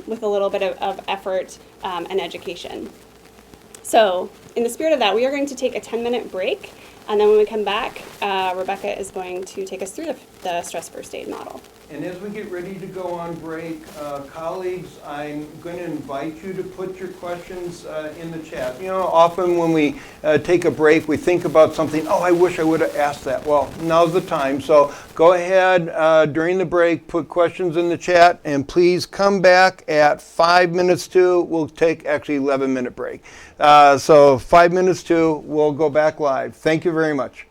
with a little bit of effort and education. So in the spirit of that, we are going to take a 10-minute break. And then when we come back, Rebecca is going to take us through the stress first aid model. And as we get ready to go on break, colleagues, I'm going to invite you to put your questions in the chat. You know, often when we take a break, we think about something, oh, I wish I would have asked that. Well, now's the time. So go ahead during the break, put questions in the chat, and please come back at 5 minutes to. We'll take actually 11-minute break. So 5 minutes to, we'll go back live. Thank you very much.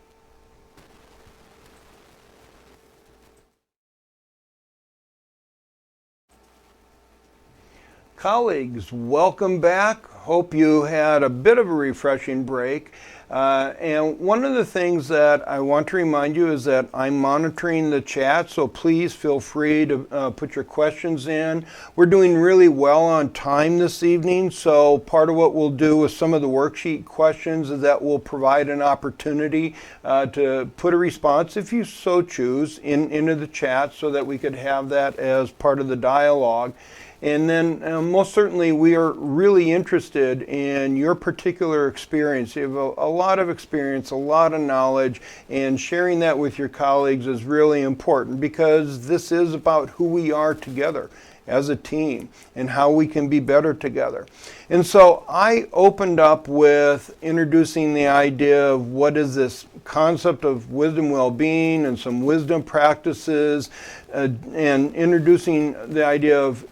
Colleagues, welcome back. Hope you had a bit of a refreshing break. And one of the things that I want to remind you is that I'm monitoring the chat, so please feel free to put your questions in. We're doing really well on time this evening, so part of what we'll do with some of the worksheet questions is that we'll provide an opportunity to put a response, if you so choose, into the chat so that we could have that as part of the dialogue. And then most certainly we are really interested in your particular experience. You have a lot of experience, a lot of knowledge, and sharing that with your colleagues is really important because this is about who we are together as a team and how we can be better together. And so I opened up with introducing the idea of what is this concept of wisdom well-being and some wisdom practices, and introducing the idea of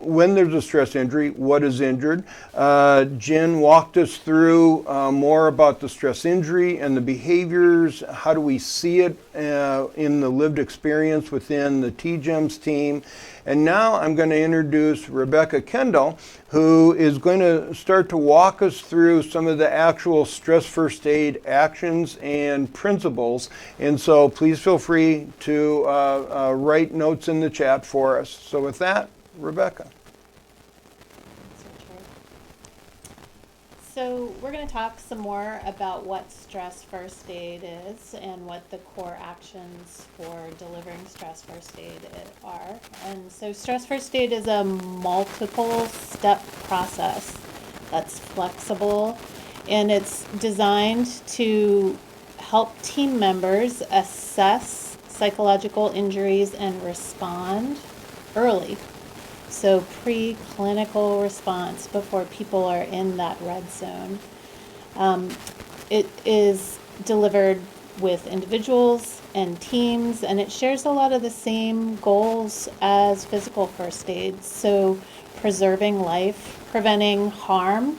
when there's a stress injury, what is injured. Jen walked us through more about the stress injury and the behaviors. How do we see it in the lived experience within the TGEMS team? And now I'm going to introduce Rebecca Kendall, who is going to start to walk us through some of the actual stress first aid actions and principles. And so please feel free to write notes in the chat for us. So with that, Rebecca. So we're going to talk some more about what stress first aid is and what the core actions for delivering stress first aid are. And so stress first aid is a multiple step process that's flexible, and it's designed to help team members assess psychological injuries and respond early. So pre-clinical response before people are in that red zone. It is delivered with individuals and teams, and it shares a lot of the same goals as physical first aid. So preserving life, preventing harm,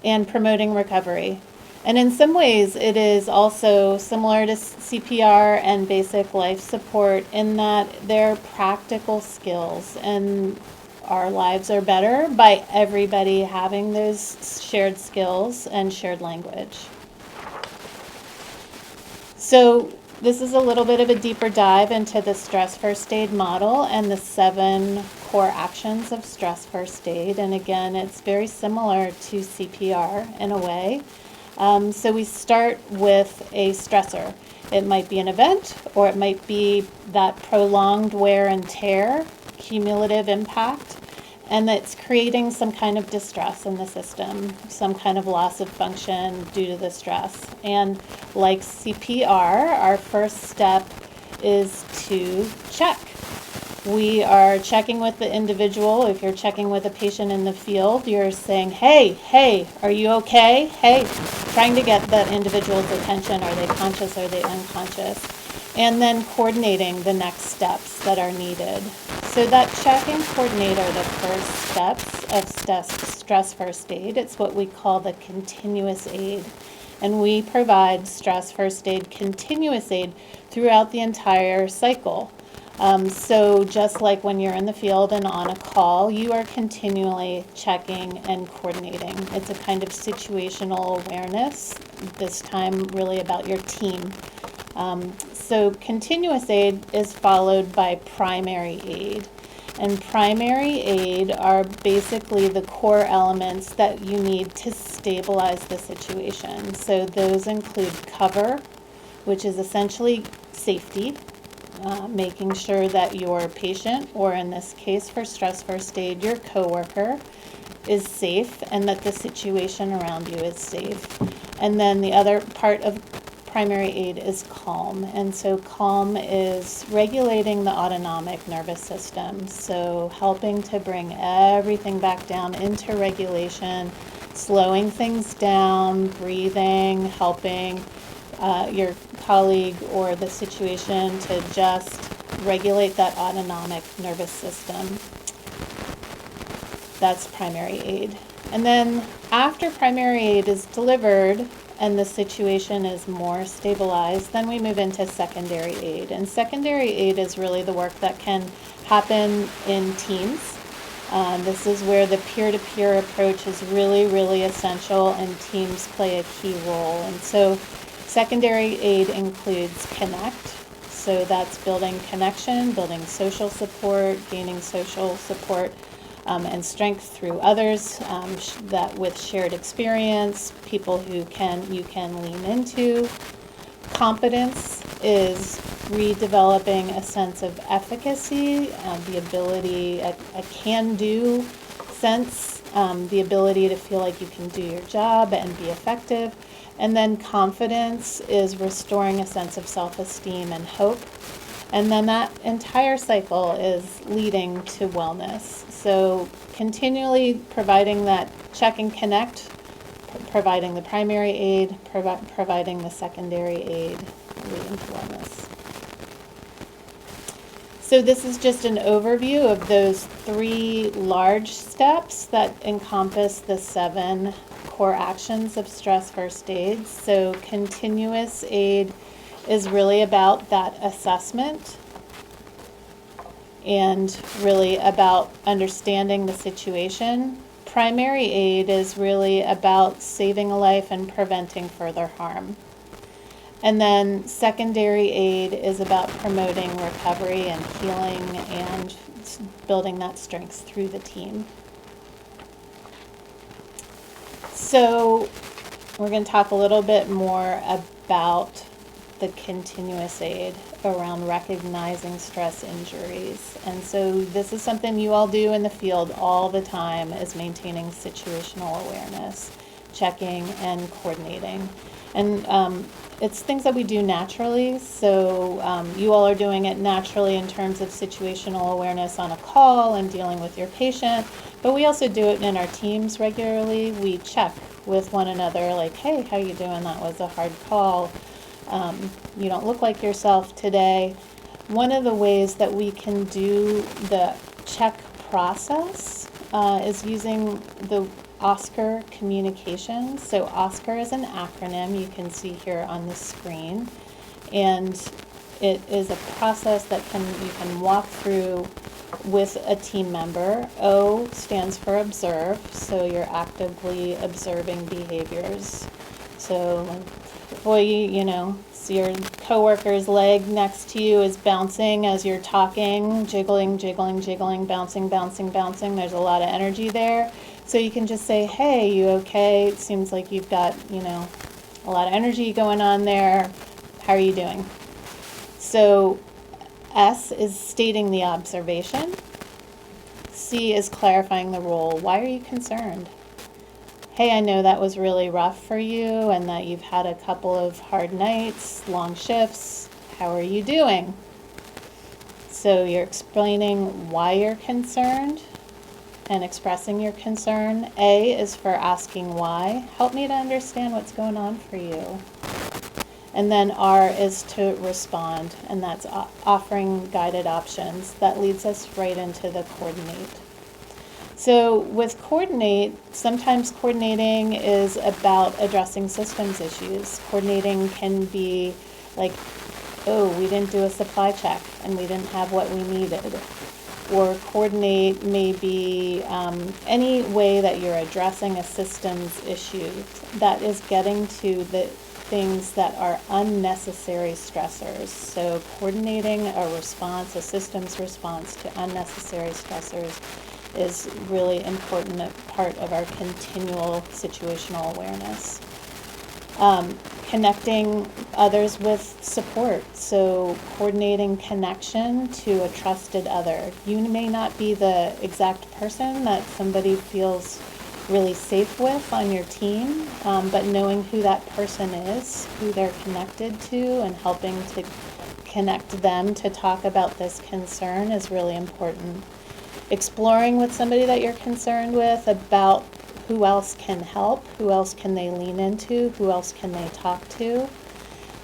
and promoting recovery. And in some ways, it is also similar to CPR and basic life support in that they're practical skills, and our lives are better by everybody having those shared skills and shared language. So this is a little bit of a deeper dive into the stress first aid model and the 7 core actions of stress first aid. And again, it's very similar to CPR in a way. So we start with a stressor. It might be an event, or it might be that prolonged wear and tear, cumulative impact, and that's creating some kind of distress in the system, some kind of loss of function due to the stress. And like CPR, our first step is to check. We are checking with the individual. If you're checking with a patient in the field, you're saying, hey, are you okay? Hey, trying to get that individual's attention. Are they conscious? Are they unconscious? And then coordinating the next steps that are needed. So that check and coordinate are the first steps of stress first aid. It's what we call the continuous aid. And we provide stress first aid, continuous aid throughout the entire cycle. So just like when you're in the field and on a call, you are continually checking and coordinating. It's a kind of situational awareness, this time really about your team. So continuous aid is followed by primary aid. And primary aid are basically the core elements that you need to stabilize the situation. So those include cover, which is essentially safety, making sure that your patient, or in this case for stress first aid, your coworker, is safe and that the situation around you is safe. And then the other part of primary aid is calm. And so calm is regulating the autonomic nervous system. So helping to bring everything back down into regulation, slowing things down, breathing, helping your colleague or the situation to just regulate that autonomic nervous system. That's primary aid. And then after primary aid is delivered and the situation is more stabilized, then we move into secondary aid. And secondary aid is really the work that can happen in teams. This is where the peer-to-peer approach is really, really essential, and teams play a key role. And so secondary aid includes connect. So that's building connection, building social support, gaining social support and strength through others that with shared experience, people who you can lean into. Competence is redeveloping a sense of efficacy, the ability, a can-do sense, the ability to feel like you can do your job and be effective. And then confidence is restoring a sense of self-esteem and hope. And then that entire cycle is leading to wellness. So continually providing that check and connect, providing the primary aid, providing the secondary aid, leading to wellness. So this is just an overview of those 3 large steps that encompass the 7 core actions of stress first aid. So continuous aid is really about that assessment and really about understanding the situation. Primary aid is really about saving a life and preventing further harm. And then secondary aid is about promoting recovery and healing and building that strength through the team. So we're going to talk a little bit more about the continuous aid around recognizing stress injuries. And so this is something you all do in the field all the time, is maintaining situational awareness, checking and coordinating. And it's things that we do naturally. So you all are doing it naturally in terms of situational awareness on a call and dealing with your patient. But we also do it in our teams regularly. We check with one another, like, hey, how you doing? That was a hard call. You don't look like yourself today. One of the ways that we can do the check process is using the OSCAR communications. So OSCAR is an acronym you can see here on the screen, and it is a process that you can walk through with a team member. O stands for observe, so you're actively observing behaviors. So boy, so your coworker's leg next to you is bouncing as you're talking, jiggling, jiggling, jiggling, bouncing, bouncing, bouncing. There's a lot of energy there. So you can just say, hey, you okay? It seems like you've got, a lot of energy going on there. How are you doing? So S is stating the observation. C is clarifying the role. Why are you concerned? Hey, I know that was really rough for you and that you've had a couple of hard nights, long shifts. How are you doing? So you're explaining why you're concerned and expressing your concern. A is for asking why. Help me to understand what's going on for you. And then R is to respond, and that's offering guided options. That leads us right into the coordinate. So with coordinate, sometimes coordinating is about addressing systems issues. Coordinating can be like, oh, we didn't do a supply check and we didn't have what we needed. Or coordinate may be any way that you're addressing a systems issue that is getting to the things that are unnecessary stressors. So coordinating a response, a systems response to unnecessary stressors is really important part of our continual situational awareness. Connecting others with support. So coordinating connection to a trusted other. You may not be the exact person that somebody feels really safe with on your team, but knowing who that person is, who they're connected to, and helping to connect them to talk about this concern is really important. Exploring with somebody that you're concerned with about who else can help, who else can they lean into, who else can they talk to,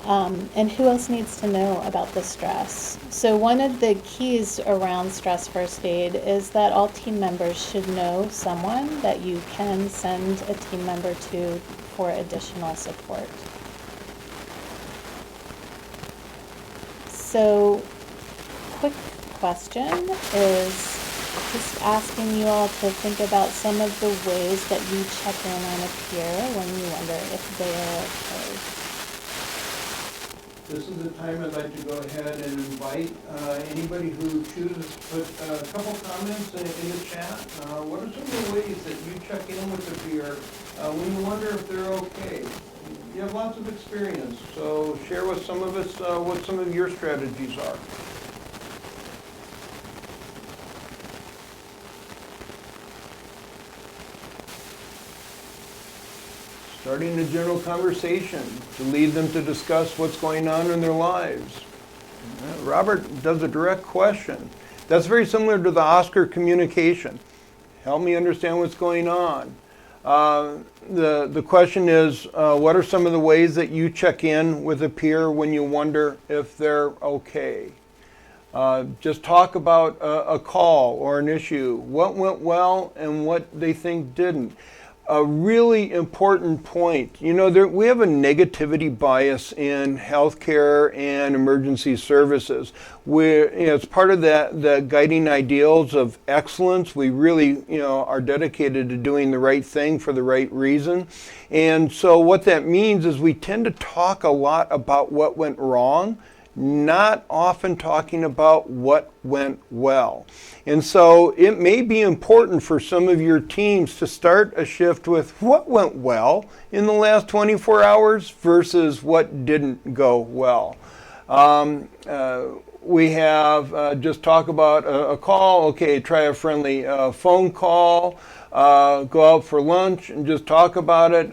and who else needs to know about the stress. So one of the keys around stress first aid is that all team members should know someone that you can send a team member to for additional support. So quick question is just asking you all to think about some of the ways that you check in on a peer when you wonder if they are okay. This is the time I'd like to go ahead and invite anybody who chooses to put a couple comments in the chat. What are some of the ways that you check in with a peer when you wonder if they're okay? You have lots of experience, so share with some of us what some of your strategies are. Starting a general conversation to lead them to discuss what's going on in their lives. Robert does a direct question. That's very similar to the OSCAR communication. Help me understand what's going on. The question is, what are some of the ways that you check in with a peer when you wonder if they're okay? Just talk about a call or an issue. What went well and what they think didn't. A really important point. We have a negativity bias in healthcare and emergency services. It's part of the guiding ideals of excellence. We really, are dedicated to doing the right thing for the right reason. And so what that means is we tend to talk a lot about what went wrong, not often talking about what went well. And so it may be important for some of your teams to start a shift with what went well in the last 24 hours versus what didn't go well. We have just talk about a call. Okay, try a friendly phone call. go out for lunch and just talk about it.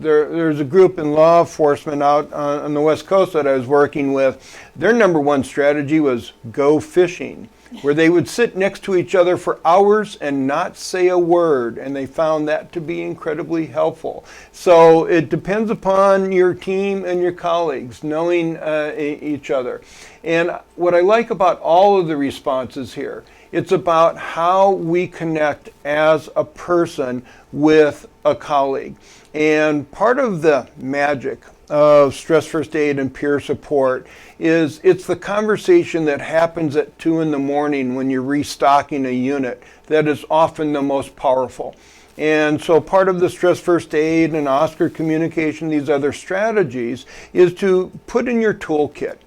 There's a group in law enforcement out on the West Coast that I was working with. Their number one strategy was go fishing, where they would sit next to each other for hours and not say a word, and they found that to be incredibly helpful. So it depends upon your team and your colleagues knowing each other. And what I like about all of the responses here, it's about how we connect as a person with a colleague. And part of the magic of Stress First Aid and peer support is it's the conversation that happens at 2 in the morning when you're restocking a unit that is often the most powerful. And so part of the Stress First Aid and Oscar communication, these other strategies, is to put in your toolkit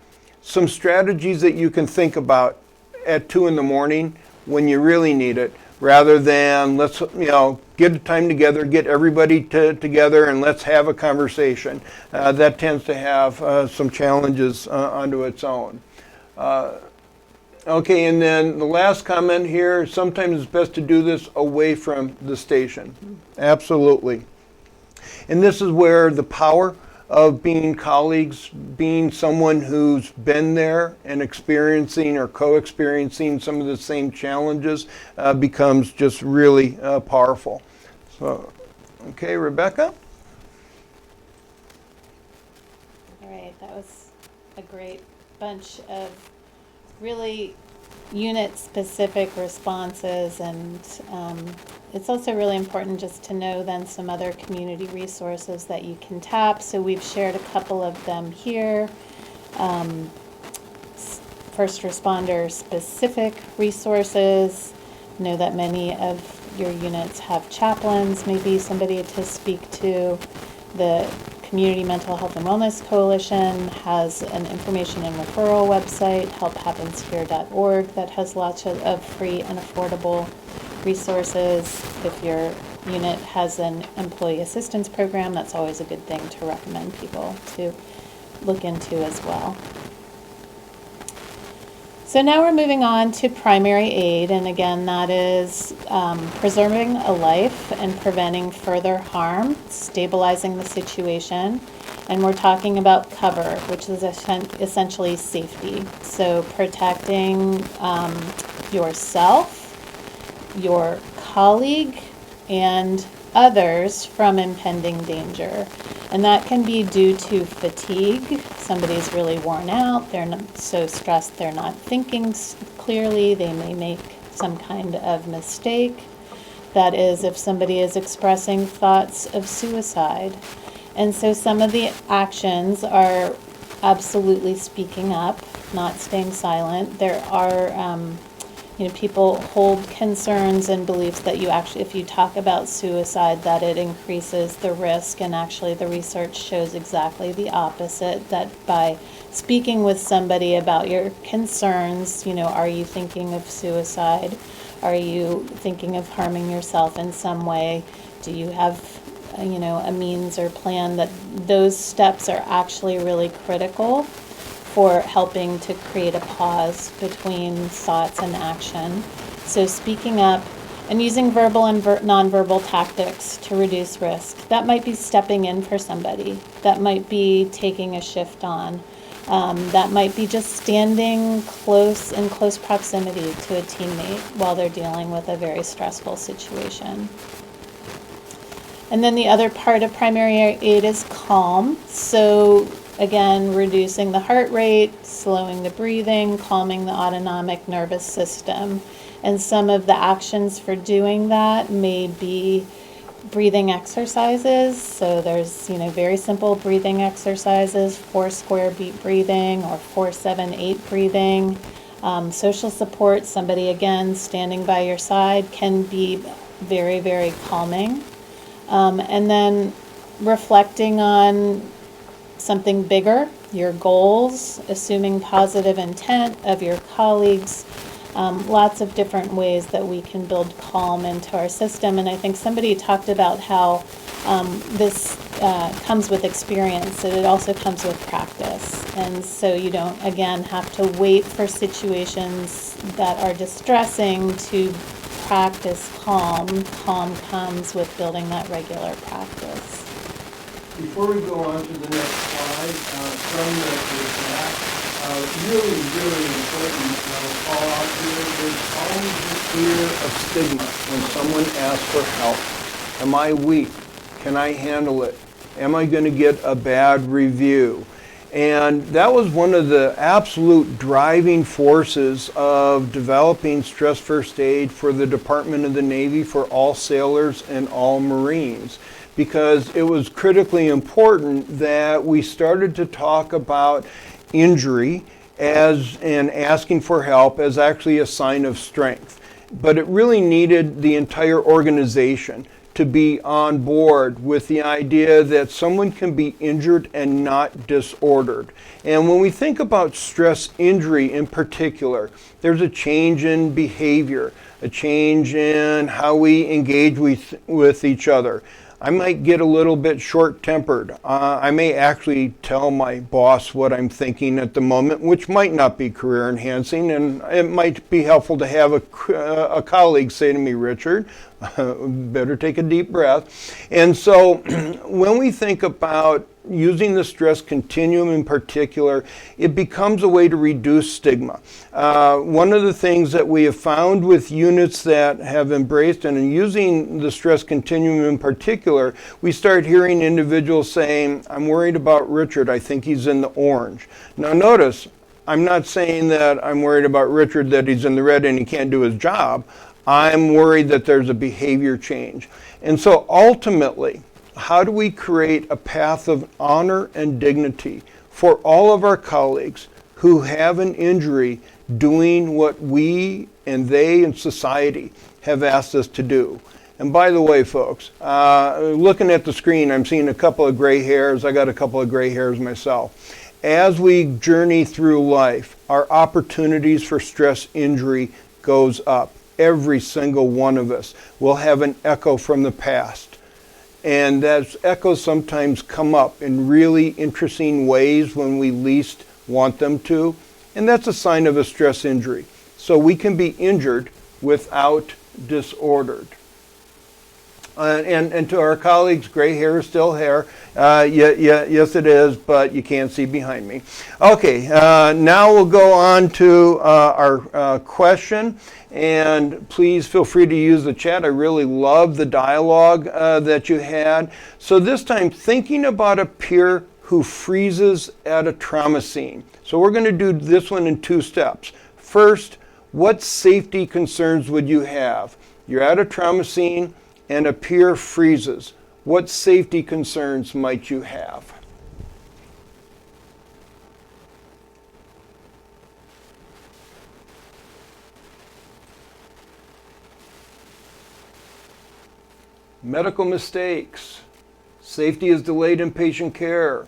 some strategies that you can think about at 2 in the morning when you really need it, rather than let's get a time together, get everybody together, and let's have a conversation. That tends to have some challenges onto its own. Okay, and then the last comment here, sometimes it's best to do this away from the station. Absolutely. And this is where the power of being colleagues, being someone who's been there and experiencing or co-experiencing some of the same challenges becomes just really powerful. So, okay, Rebecca? All right, that was a great bunch of really unit-specific responses, and it's also really important just to know then some other community resources that you can tap. So we've shared a couple of them here. First responder specific resources. Know that many of your units have chaplains, maybe somebody to speak to. The Community Mental Health and Wellness Coalition has an information and referral website, helphappenshere.org, that has lots of free and affordable resources. If your unit has an employee assistance program, that's always a good thing to recommend people to look into as well. So now we're moving on to primary aid, and again, that is preserving a life and preventing further harm, stabilizing the situation, and we're talking about cover, which is essentially safety. So protecting yourself, your colleague, and others from impending danger. And that can be due to fatigue. Somebody's really worn out, they're not so stressed they're not thinking clearly, they may make some kind of mistake. That is, if somebody is expressing thoughts of suicide. And so some of the actions are absolutely speaking up, not staying silent. There are people hold concerns and beliefs that you actually, if you talk about suicide, that it increases the risk, and actually the research shows exactly the opposite, that by speaking with somebody about your concerns, are you thinking of suicide? Are you thinking of harming yourself in some way? Do you have, a means or plan? That those steps are actually really critical for helping to create a pause between thoughts and action. So speaking up and using verbal and nonverbal tactics to reduce risk. That might be stepping in for somebody. That might be taking a shift on. That might be just standing in close proximity to a teammate while they're dealing with a very stressful situation. And then the other part of primary aid is calm. So again, reducing the heart rate, slowing the breathing, calming the autonomic nervous system. And some of the actions for doing that may be breathing exercises. So there's, very simple breathing exercises, 4 square beat breathing or 4-7-8 breathing. Social support, somebody again standing by your side, can be very, very calming. And then reflecting on something bigger, your goals, assuming positive intent of your colleagues, lots of different ways that we can build calm into our system. And I think somebody talked about how this comes with experience, and it also comes with practice. And so you don't, again, have to wait for situations that are distressing to practice calm. Calm comes with building that regular practice. Before we go on to the next slide, from the back, really, really important call out here. There's always the fear of stigma when someone asks for help. Am I weak? Can I handle it? Am I going to get a bad review? And that was one of the absolute driving forces of developing Stress First Aid for the Department of the Navy for all sailors and all Marines, because it was critically important that we started to talk about injury and asking for help as actually a sign of strength. But it really needed the entire organization to be on board with the idea that someone can be injured and not disordered. And when we think about stress injury in particular, there's a change in behavior, a change in how we engage with each other. I might get a little bit short-tempered. I may actually tell my boss what I'm thinking at the moment, which might not be career enhancing, and it might be helpful to have a colleague say to me, Richard, better take a deep breath. And so when we think about using the stress continuum in particular, it becomes a way to reduce stigma. One of the things that we have found with units that have embraced and are using the stress continuum in particular, we start hearing individuals saying, I'm worried about Richard, I think he's in the orange. Now notice, I'm not saying that I'm worried about Richard that he's in the red and he can't do his job. I'm worried that there's a behavior change. And so ultimately, how do we create a path of honor and dignity for all of our colleagues who have an injury doing what we and they and society have asked us to do? And by the way, folks, looking at the screen, I'm seeing a couple of gray hairs. I got a couple of gray hairs myself. As we journey through life, our opportunities for stress injury goes up. Every single one of us will have an echo from the past. And those echoes sometimes come up in really interesting ways when we least want them to. And that's a sign of a stress injury. So we can be injured without disordered. And to our colleagues, gray hair is still hair. Yes, it is, but you can't see behind me. Okay, now we'll go on to our question. And please feel free to use the chat. I really love the dialogue that you had. So this time, thinking about a peer who freezes at a trauma scene. So we're going to do this one in 2 steps. First, what safety concerns would you have? You're at a trauma scene and a peer freezes. What safety concerns might you have? Medical mistakes. Safety is delayed in patient care.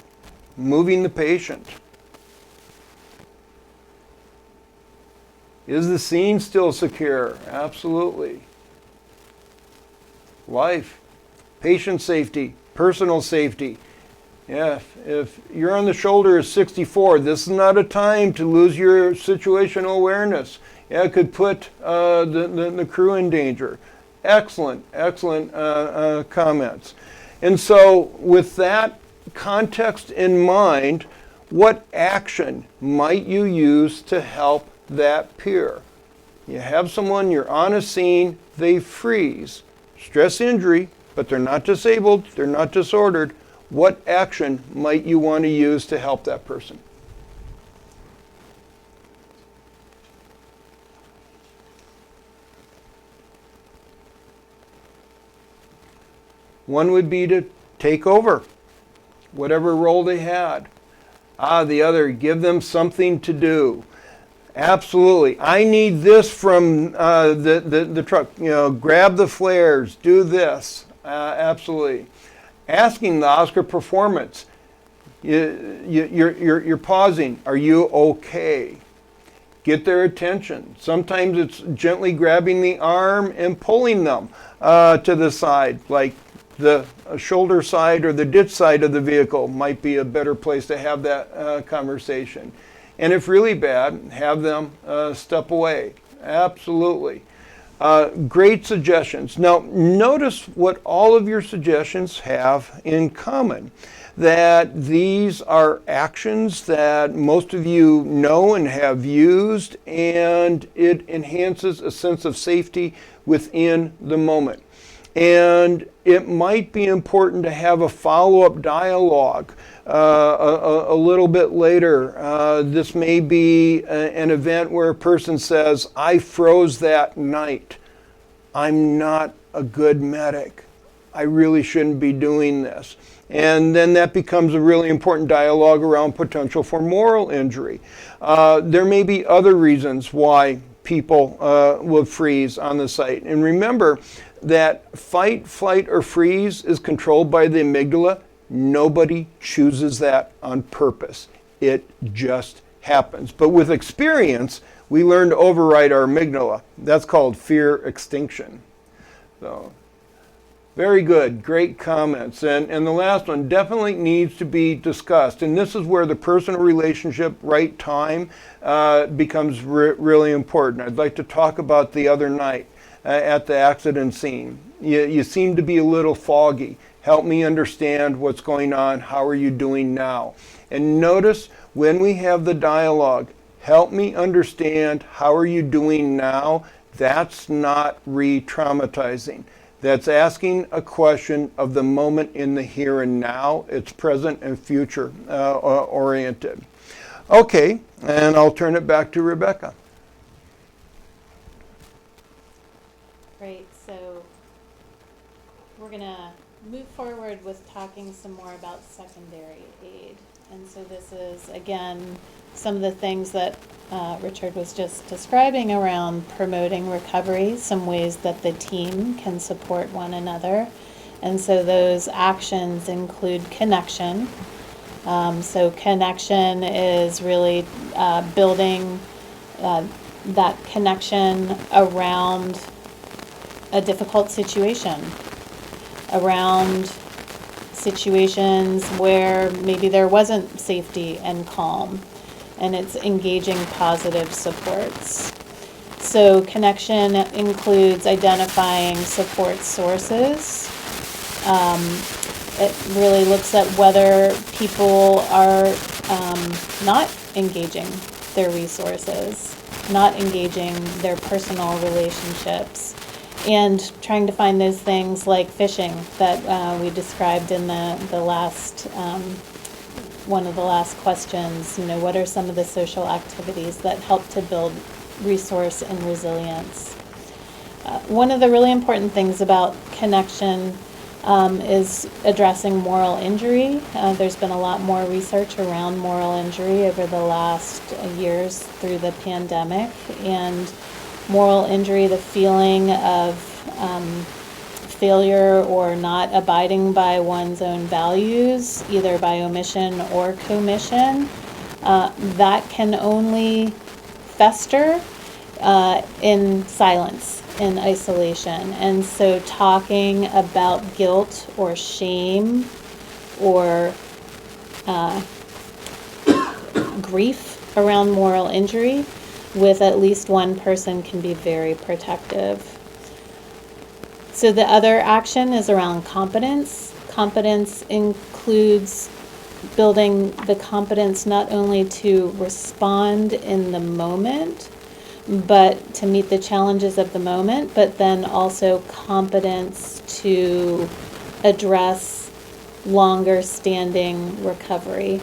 Moving the patient. Is the scene still secure? Absolutely. Life. Patient safety. Personal safety. Yeah, if you're on the shoulder at 64, this is not a time to lose your situational awareness. Yeah, it could put the crew in danger. Excellent comments. And so with that context in mind, what action might you use to help that peer? You have someone, you're on a scene, they freeze. Stress injury, but they're not disabled, they're not disordered. What action might you want to use to help that person? One would be to take over whatever role they had. The other, give them something to do. Absolutely. I need this from the truck. You know, grab the flares, do this. Absolutely. Asking the Oscar performance. You're pausing. Are you okay? Get their attention. Sometimes it's gently grabbing the arm and pulling them to the side, like the shoulder side or the ditch side of the vehicle might be a better place to have that conversation. And if really bad, have them step away. Absolutely. Great suggestions. Now, notice what all of your suggestions have in common. That these are actions that most of you know and have used, and it enhances a sense of safety within the moment. And it might be important to have a follow-up dialogue a little bit later. This may be an event where a person says, I froze that night. I'm not a good medic. I really shouldn't be doing this. And then that becomes a really important dialogue around potential for moral injury. There may be other reasons why people will freeze on the site. And remember that fight, flight, or freeze is controlled by the amygdala. Nobody chooses that on purpose. It just happens. But with experience, we learn to override our amygdala. That's called fear extinction. So, very good, great comments. And the last one definitely needs to be discussed. And this is where the personal relationship, right time, becomes really important. I'd like to talk about the other night at the accident scene. You seem to be a little foggy. Help me understand what's going on. How are you doing now? And notice when we have the dialogue, help me understand how are you doing now? That's not re-traumatizing. That's asking a question of the moment in the here and now. It's present and future oriented. Okay, and I'll turn it back to Rebecca. Great, so we're going to move forward with talking some more about secondary aid. And so this is, again, some of the things that Richard was just describing around promoting recovery, some ways that the team can support one another. And so those actions include connection. So connection is really building that connection around a difficult situation, around situations where maybe there wasn't safety and calm, and it's engaging positive supports. So connection includes identifying support sources. It really looks at whether people are not engaging their resources, not engaging their personal relationships, and trying to find those things like fishing that we described in the last one of the last questions. You know, what are some of the social activities that help to build resource and resilience? One of the really important things about connection is addressing moral injury. There's been a lot more research around moral injury over the last years through the pandemic, and moral injury, the feeling of failure or not abiding by one's own values, either by omission or commission, that can only fester in silence, in isolation. And so talking about guilt or shame or grief around moral injury with at least one person can be very protective. So the other action is around competence. Competence includes building the competence not only to respond in the moment, but to meet the challenges of the moment, but then also competence to address longer standing recovery.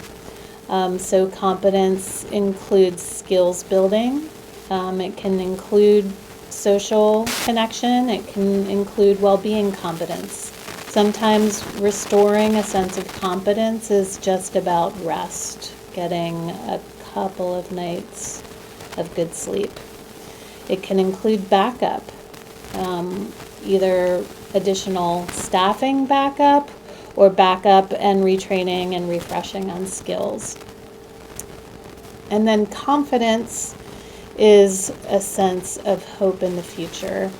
So competence includes skills building. It can include social connection. It can include well-being competence. Sometimes restoring a sense of competence is just about rest, getting a couple of nights of good sleep. It can include backup, either additional staffing backup or backup and retraining and refreshing on skills. And then confidence is a sense of hope in the future.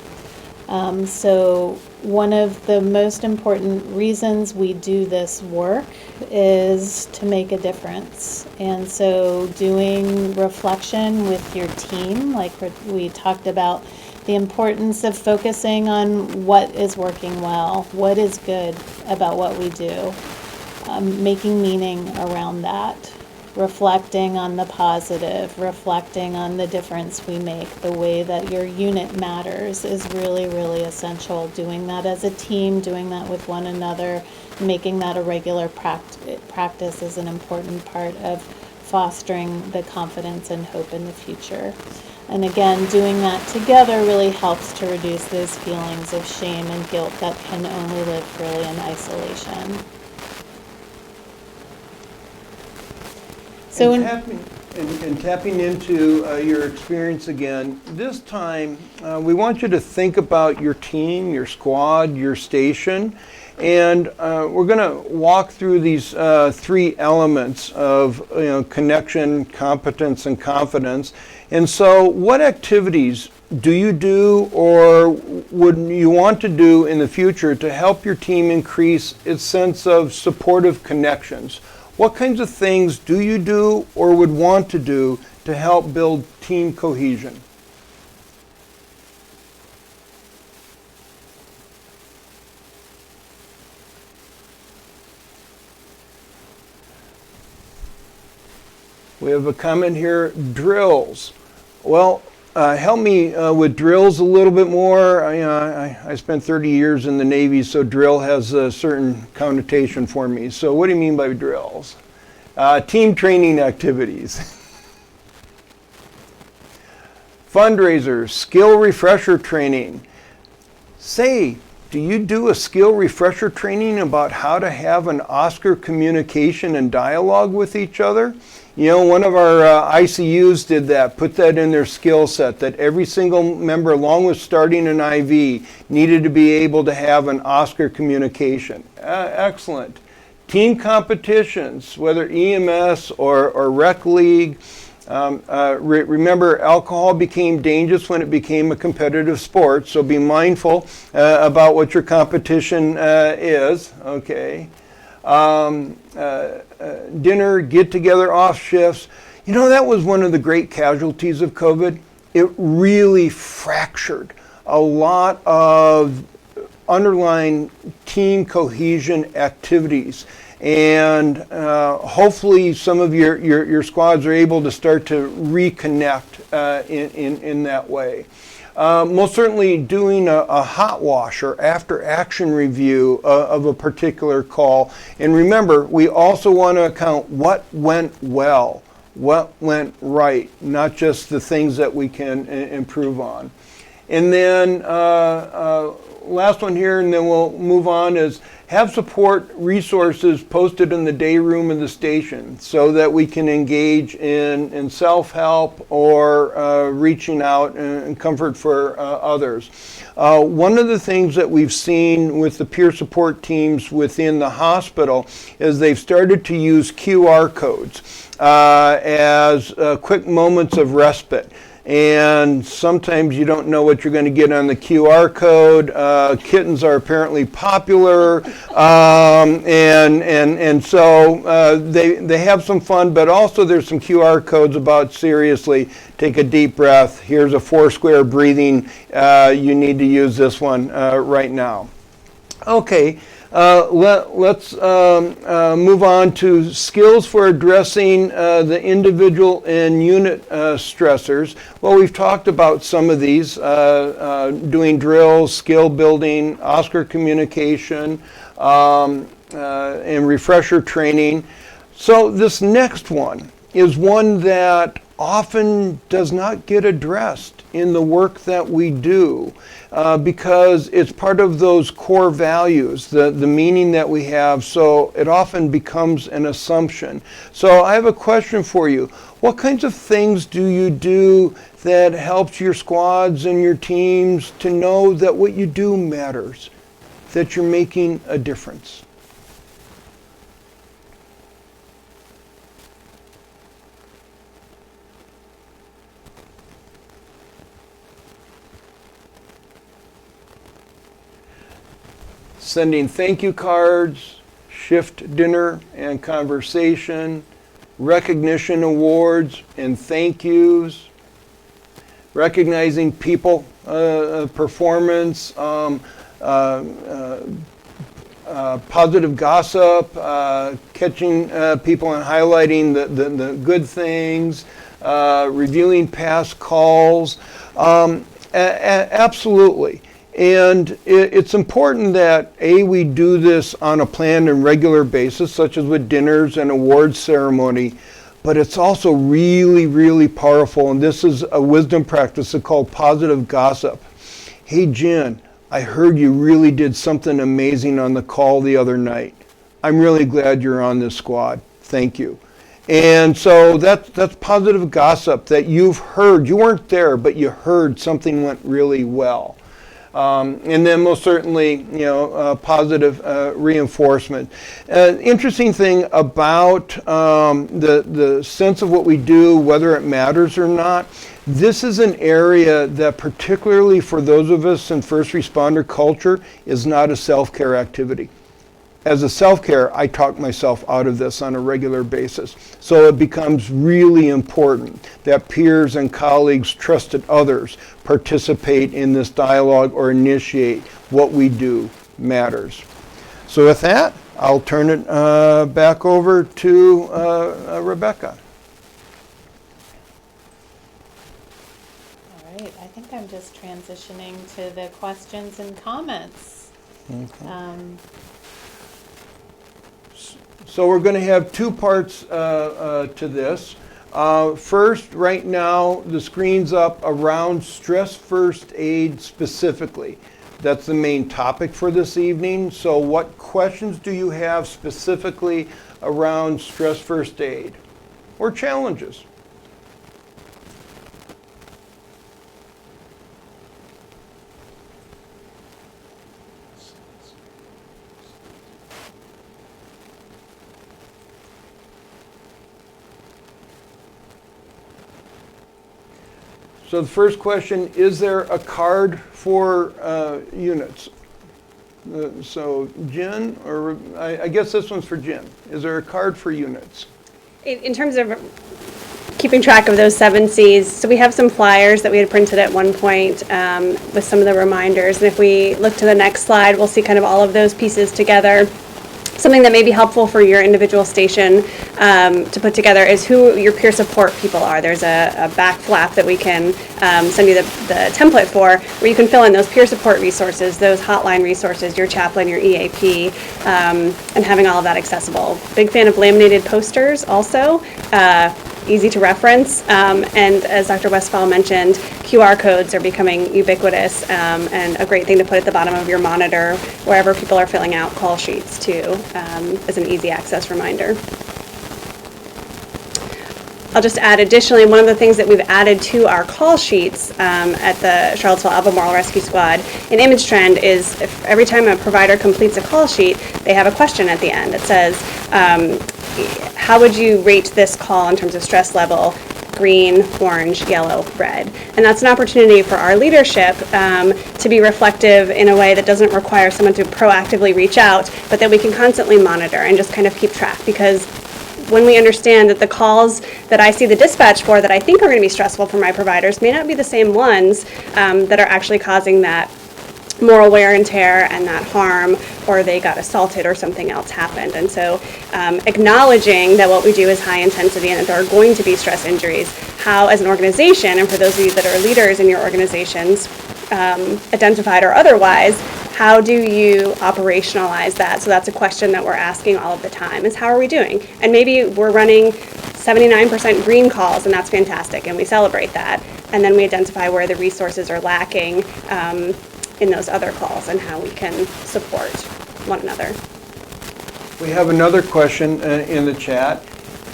So one of the most important reasons we do this work is to make a difference. And so doing reflection with your team, like we talked about the importance of focusing on what is working well, what is good about what we do, making meaning around that, reflecting on the positive, reflecting on the difference we make, the way that your unit matters is really, really essential. Doing that as a team, doing that with one another, making that a regular practice is an important part of fostering the confidence and hope in the future. And again, doing that together really helps to reduce those feelings of shame and guilt that can only live really in isolation. So tapping into your experience again, this time we want you to think about your team, your squad, your station, and we're going to walk through these three elements of connection, competence, and confidence. And so what activities do you do or would you want to do in the future to help your team increase its sense of supportive connections? What kinds of things do you do or would want to do to help build team cohesion? We have a comment here, drills. Well, help me with drills a little bit more. I spent 30 years in the Navy, so drill has a certain connotation for me. So what do you mean by drills? Team training activities. Fundraisers, skill refresher training. Say, do you do a skill refresher training about how to have an Oscar communication and dialogue with each other? One of our ICUs did that, put that in their skill set, that every single member, along with starting an IV, needed to be able to have an Oscar communication. Excellent. Team competitions, whether EMS or rec league. Remember, alcohol became dangerous when it became a competitive sport, so be mindful about what your competition is. Okay. Dinner, get together, off shifts. That was one of the great casualties of COVID. It really fractured a lot of underlying team cohesion activities. And hopefully some of your squads are able to start to reconnect in that way. Most certainly doing a hot wash or after action review of a particular call. And remember, we also want to account what went well, what went right, not just the things that we can improve on. And then last one here, and then we'll move on, is have support resources posted in the day room of the station so that we can engage in self-help or reaching out and comfort for others. One of the things that we've seen with the peer support teams within the hospital is they've started to use QR codes as quick moments of respite. And sometimes you don't know what you're going to get on the QR code. Kittens are apparently popular, and so they have some fun, but also there's some QR codes about seriously, take a deep breath. Here's a 4-square breathing. You need to use this one right now. Okay. Let's move on to skills for addressing the individual and unit stressors. Well, we've talked about some of these, doing drills, skill building, Oscar communication, and refresher training. So this next one is one that often does not get addressed in the work that we do because it's part of those core values, the meaning that we have, so it often becomes an assumption. So I have a question for you. What kinds of things do you do that helps your squads and your teams to know that what you do matters, that you're making a difference? Sending thank you cards, shift dinner and conversation, recognition awards and thank yous, recognizing people performance, positive gossip, catching people and highlighting the good things, reviewing past calls. Absolutely. And it's important that, A, we do this on a planned and regular basis, such as with dinners and awards ceremony, but it's also really, really powerful, and this is a wisdom practice called positive gossip. Hey, Jen, I heard you really did something amazing on the call the other night. I'm really glad you're on this squad. Thank you. And so that's positive gossip that you've heard. You weren't there, but you heard something went really well. And then most certainly, positive reinforcement. Interesting thing about the sense of what we do, whether it matters or not, this is an area that particularly for those of us in first responder culture is not a self-care activity. As a self-care, I talk myself out of this on a regular basis. So it becomes really important that peers and colleagues, trusted others, participate in this dialogue or initiate what we do matters. So with that, I'll turn it back over to Rebecca. All right, I think I'm just transitioning to the questions and comments. Okay. So we're going to have two parts to this. First, right now, the screen's up around stress first aid specifically. That's the main topic for this evening. So what questions do you have specifically around stress first aid or challenges? So the first question, is there a card for units? So Jen, or I guess this one's for Jen. Is there a card for units? In terms of keeping track of those 7 C's, so we have some flyers that we had printed at one point with some of the reminders. And if we look to the next slide, we'll see kind of all of those pieces together. Something that may be helpful for your individual station to put together is who your peer support people are. There's a back flap that we can send you the template for, where you can fill in those peer support resources, those hotline resources, your chaplain, your EAP, and having all of that accessible. Big fan of laminated posters also. Easy to reference, and as Dr. Westphal mentioned, QR codes are becoming ubiquitous, and a great thing to put at the bottom of your monitor wherever people are filling out call sheets too, as an easy access reminder. I'll just add additionally, one of the things that we've added to our call sheets at the Charlottesville Albemarle Rescue Squad in Image Trend is if every time a provider completes a call sheet, they have a question at the end. It says, how would you rate this call in terms of stress level? Green, orange, yellow, red. And that's an opportunity for our leadership to be reflective in a way that doesn't require someone to proactively reach out, but that we can constantly monitor and just kind of keep track. Because when we understand that the calls that I see the dispatch for that I think are going to be stressful for my providers may not be the same ones that are actually causing that moral wear and tear and that harm, or they got assaulted or something else happened. And so acknowledging that what we do is high intensity and that there are going to be stress injuries, how as an organization, and for those of you that are leaders in your organizations, identified or otherwise, how do you operationalize that? So that's a question that we're asking all of the time, is how are we doing? And maybe we're running 79% green calls, and that's fantastic, and we celebrate that. And then we identify where the resources are lacking in those other calls and how we can support one another. We have another question in the chat,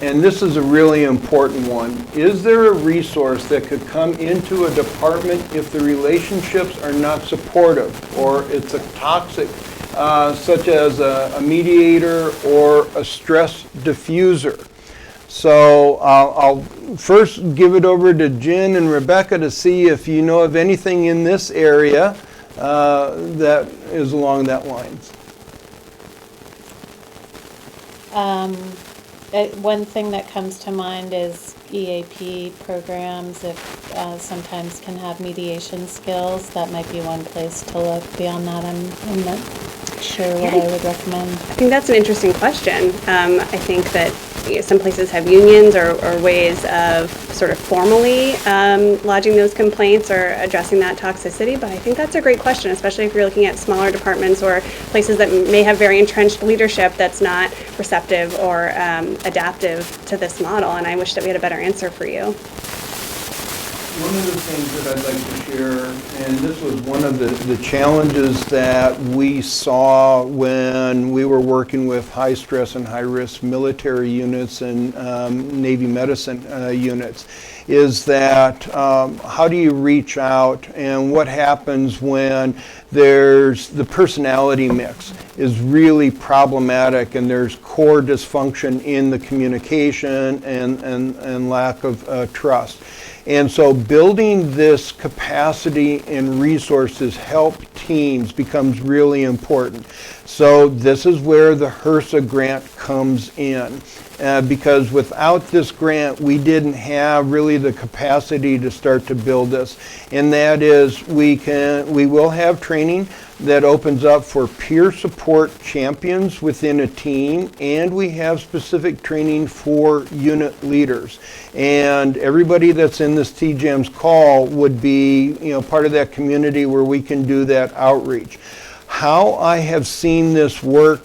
and this is a really important one. Is there a resource that could come into a department if the relationships are not supportive or it's a toxic, such as a mediator or a stress diffuser? So I'll first give it over to Jen and Rebecca to see if you know of anything in this area that is along that lines. One thing that comes to mind is EAP programs, if sometimes can have mediation skills, that might be one place to look. Beyond that, I'm not sure what I would recommend. I think that's an interesting question. I think that some places have unions or ways of sort of formally lodging those complaints or addressing that toxicity, but I think that's a great question, especially if you're looking at smaller departments or places that may have very entrenched leadership that's not receptive or adaptive to this model, and I wish that we had a better answer for you. One of the things that I'd like to share, and this was one of the challenges that we saw when we were working with high stress and high risk military units and Navy medicine units, is that how do you reach out, and what happens when there's the personality mix is really problematic and there's core dysfunction in the communication and lack of trust. And so building this capacity and resources help teams becomes really important. So this is where the HRSA grant comes in. Because without this grant, we didn't have really the capacity to start to build this. And that is, we will have training that opens up for peer support champions within a team, and we have specific training for unit leaders. And everybody that's in this TGEMS call would be, part of that community where we can do that outreach. How I have seen this work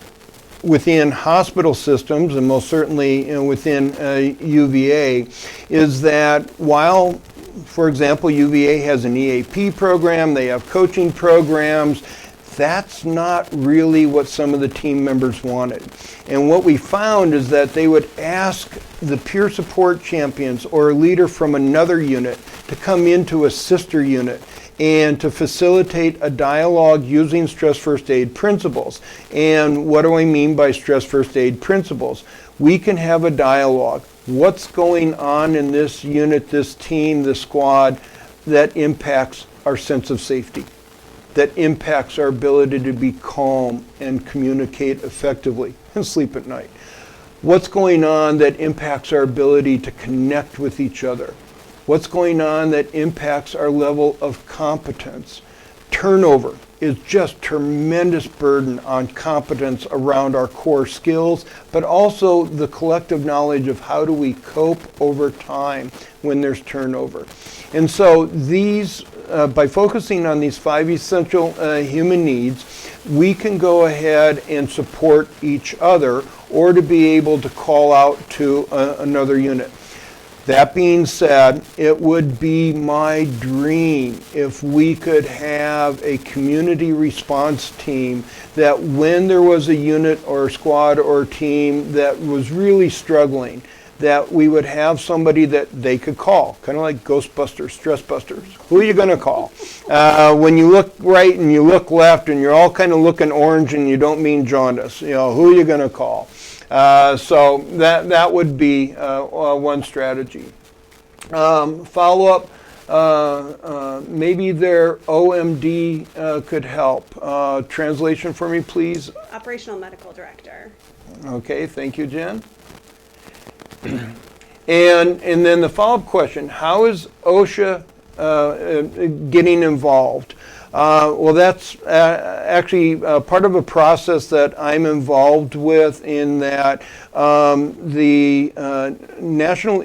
within hospital systems, and most certainly within UVA, is that while, for example, UVA has an EAP program, they have coaching programs, that's not really what some of the team members wanted. And what we found is that they would ask the peer support champions or a leader from another unit to come into a sister unit and to facilitate a dialogue using stress first aid principles. And what do I mean by stress first aid principles? We can have a dialogue. What's going on in this unit, this team, this squad that impacts our sense of safety, that impacts our ability to be calm and communicate effectively and sleep at night? What's going on that impacts our ability to connect with each other? What's going on that impacts our level of competence? Turnover is just tremendous burden on competence around our core skills, but also the collective knowledge of how do we cope over time when there's turnover. And so these, by focusing on these 5 essential human needs, we can go ahead and support each other, or to be able to call out to another unit. That being said, it would be my dream if we could have a community response team that when there was a unit or squad or team that was really struggling, that we would have somebody that they could call, kind of like Ghostbusters, Stress Busters. Who are you going to call? When you look right and you look left and you're all kind of looking orange and you don't mean jaundice, who are you going to call? So that would be one strategy. Follow-up, maybe their OMD could help. Translation for me, please. Operational Medical Director. Okay, thank you, Jen. And then the follow-up question, how is OSHA getting involved? Well, that's actually part of a process that I'm involved with, in that the National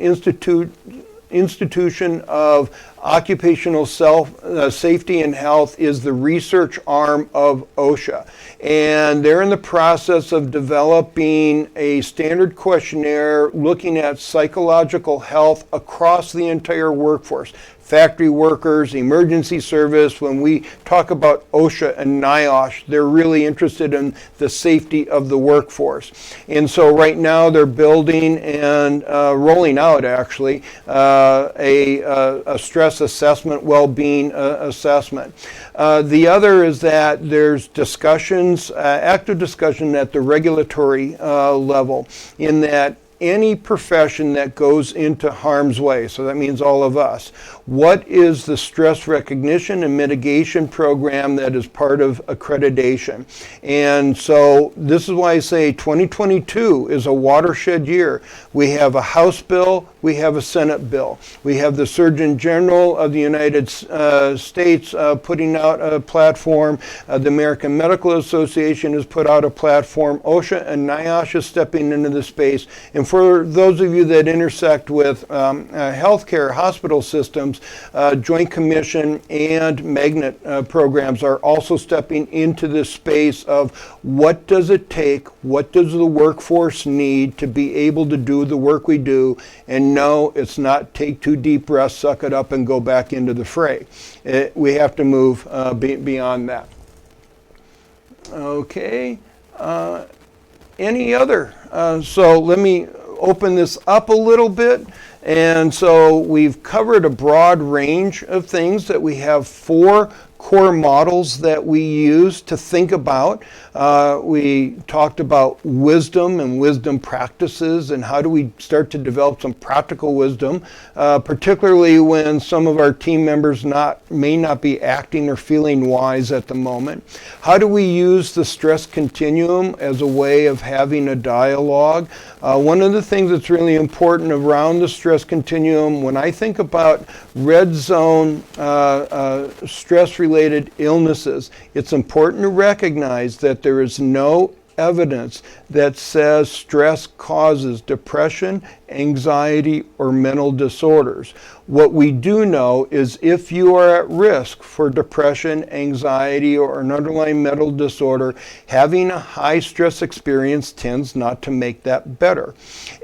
Institution of Occupational Safety and Health is the research arm of OSHA. And they're in the process of developing a standard questionnaire looking at psychological health across the entire workforce. Factory workers, emergency service. When we talk about OSHA and NIOSH, they're really interested in the safety of the workforce. And so right now they're building and rolling out, actually, a stress assessment, well-being assessment. The other is that there's discussions, active discussion at the regulatory level, in that any profession that goes into harm's way, so that means all of us, what is the stress recognition and mitigation program that is part of accreditation? And so this is why I say 2022 is a watershed year. We have a House bill, we have a Senate bill. We have the Surgeon General of the United States putting out a platform. The American Medical Association has put out a platform. OSHA and NIOSH is stepping into the space. And for those of you that intersect with healthcare, hospital systems, Joint Commission and magnet programs are also stepping into this space of what does it take, what does the workforce need to be able to do the work we do, and no, it's not take 2 deep breaths, suck it up, and go back into the fray. We have to move beyond that. Okay. Any other? So let me open this up a little bit. And so we've covered a broad range of things that we have 4 core models that we use to think about. We talked about wisdom and wisdom practices and how do we start to develop some practical wisdom, particularly when some of our team members may not be acting or feeling wise at the moment. How do we use the stress continuum as a way of having a dialogue? One of the things that's really important around the stress continuum, when I think about red zone stress-related illnesses, it's important to recognize that there is no evidence that says stress causes depression, anxiety, or mental disorders. What we do know is if you are at risk for depression, anxiety, or an underlying mental disorder, having a high stress experience tends not to make that better.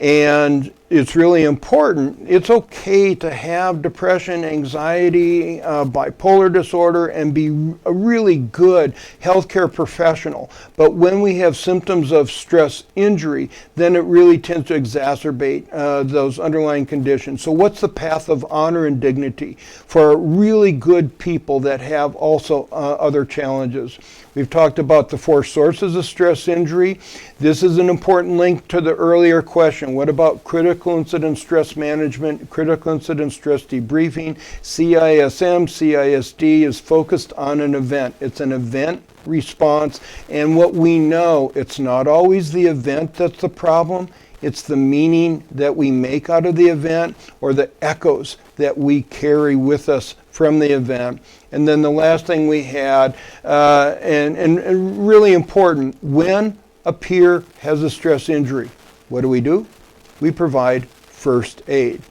And it's really important. It's okay to have depression, anxiety, bipolar disorder, and be a really good healthcare professional. But when we have symptoms of stress injury, then it really tends to exacerbate those underlying conditions. So what's the path of honor and dignity for really good people that have also other challenges? We've talked about the 4 sources of stress injury. This is an important link to the earlier question. What about critical incident stress management, critical incident stress debriefing? CISM, CISD is focused on an event. It's an event response. And what we know, it's not always the event that's the problem. It's the meaning that we make out of the event or the echoes that we carry with us from the event. And then the last thing we had, and really important, when a peer has a stress injury, what do? We provide first aid.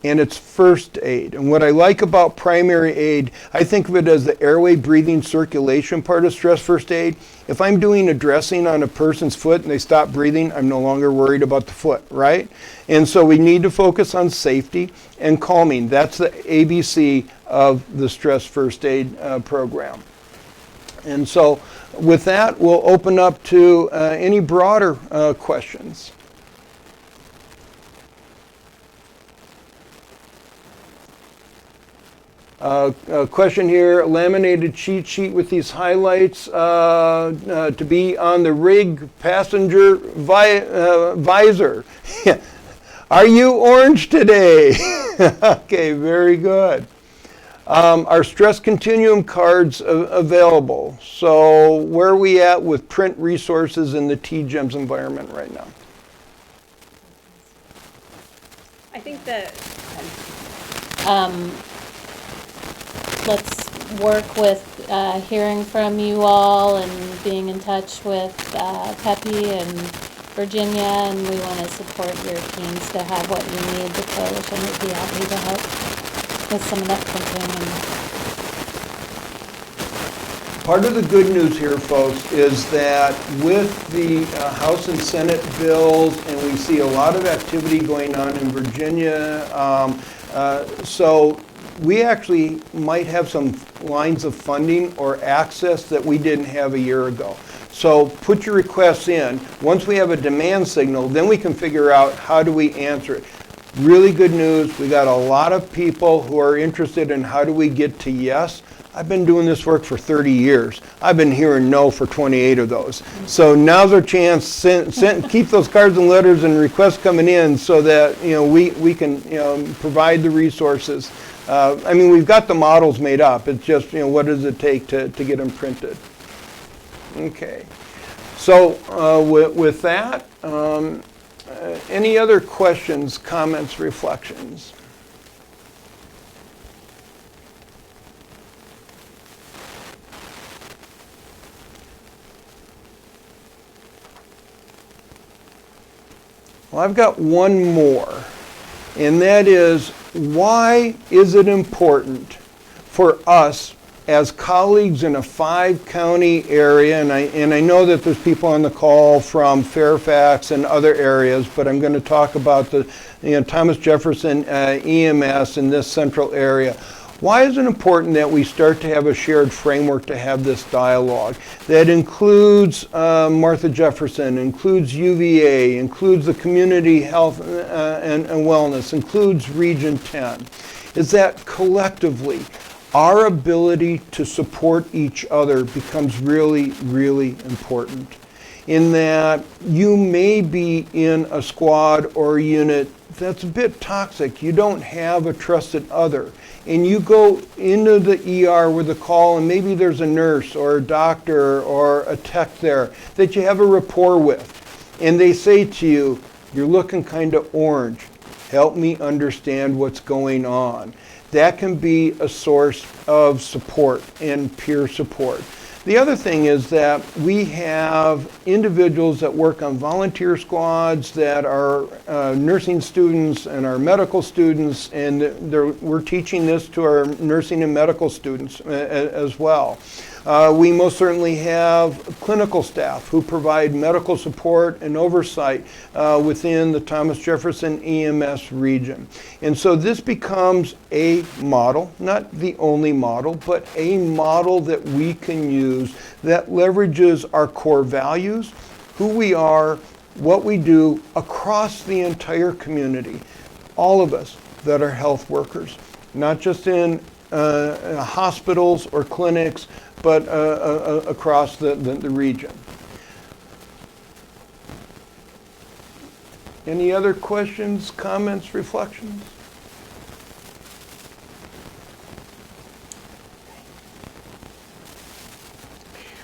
And it's first aid. And what I like about primary aid, I think of it as the airway, breathing, circulation part of stress first aid. If I'm doing a dressing on a person's foot and they stop breathing, I'm no longer worried about the foot, right? And so we need to focus on safety and calming. That's the ABC of the stress first aid program. And so with that, we'll open up to any broader questions. A question here, laminated cheat sheet with these highlights to be on the rig passenger visor. Are you orange today? Okay, very good. Are stress continuum cards available? So where are we at with print resources in the TGEMS environment right now? I think that let's work with hearing from you all and being in touch with Peppy and Virginia, and we want to support your teams to have what you need. The coalition would be happy to help with some of that thinking. Part of the good news here, folks, is that with the House and Senate bills, and we see a lot of activity going on in Virginia, so we actually might have some lines of funding or access that we didn't have a year ago. So put your requests in. Once we have a demand signal, then we can figure out how do we answer it. Really good news, we got a lot of people who are interested in how do we get to yes. I've been doing this work for 30 years. I've been hearing no for 28 of those. So now's our chance. Keep those cards and letters and requests coming in so that we can provide the resources. I mean, we've got the models made up. It's just what does it take to get them printed? Okay. So with that, any other questions, comments, reflections? Well, I've got one more, and that is, why is it important for us as colleagues in a 5-county area, and I know that there's people on the call from Fairfax and other areas, but I'm going to talk about the Thomas Jefferson EMS in this central area. Why is it important that we start to have a shared framework to have this dialogue that includes Martha Jefferson, includes UVA, includes the community health and wellness, includes Region 10? Is that collectively our ability to support each other becomes really, really important. In that you may be in a squad or a unit that's a bit toxic. You don't have a trusted other. And you go into the ER with a call, and maybe there's a nurse or a doctor or a tech there that you have a rapport with. And they say to you, you're looking kind of orange. Help me understand what's going on. That can be a source of support and peer support. The other thing is that we have individuals that work on volunteer squads that are nursing students and our medical students, and we're teaching this to our nursing and medical students as well. We most certainly have clinical staff who provide medical support and oversight within the Thomas Jefferson EMS region. And so this becomes a model, not the only model, but a model that we can use that leverages our core values, who we are, what we do across the entire community. All of us that are health workers, not just in hospitals or clinics, but across the region. Any other questions, comments, reflections?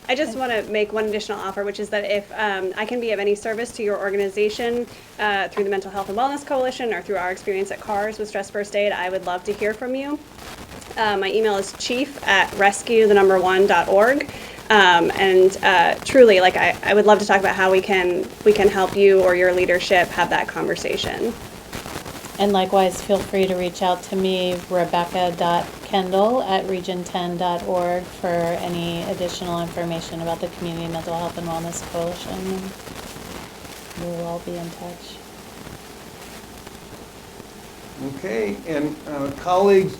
I just want to make one additional offer, which is that if I can be of any service to your organization through the Mental Health and Wellness Coalition or through our experience at CARS with Stress First Aid, I would love to hear from you. My email is chief@rescue1.org. Truly, like I would love to talk about how we can help you or your leadership have that conversation. And likewise, feel free to reach out to me, rebecca.kendall@region10.org, for any additional information about the Community Mental Health and Wellness Coalition. We'll all be in touch. Okay, and colleagues,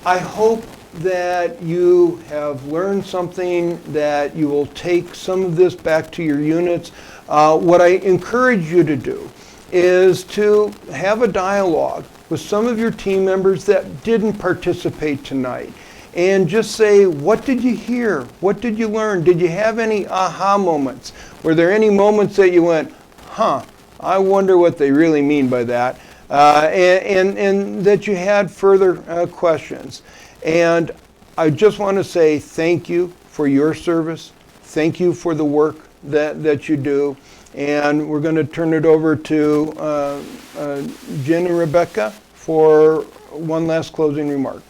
I hope that you have learned something, that you will take some of this back to your units. What I encourage you to do is to have a dialogue with some of your team members that didn't participate tonight, and just say, what did you hear? What did you learn? Did you have any aha moments? Were there any moments that you went, I wonder what they really mean by that? And that you had further questions. And I just want to say thank you for your service. Thank you for the work that you do. And we're going to turn it over to Jen and Rebecca for one last closing remark.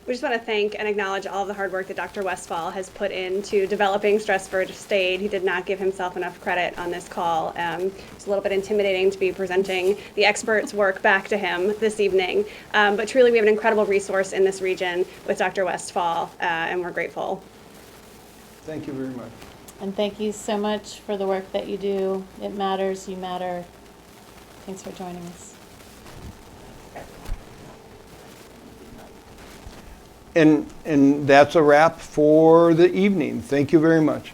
We just want to thank and acknowledge all of the hard work that Dr. Westphal has put into developing Stress First Aid. He did not give himself enough credit on this call. It's a little bit intimidating to be presenting the experts' work back to him this evening. But truly, we have an incredible resource in this region with Dr. Westphal, and we're grateful. Thank you very much. And thank you so much for the work that you do. It matters, you matter. Thanks for joining us. And that's a wrap for the evening. Thank you very much.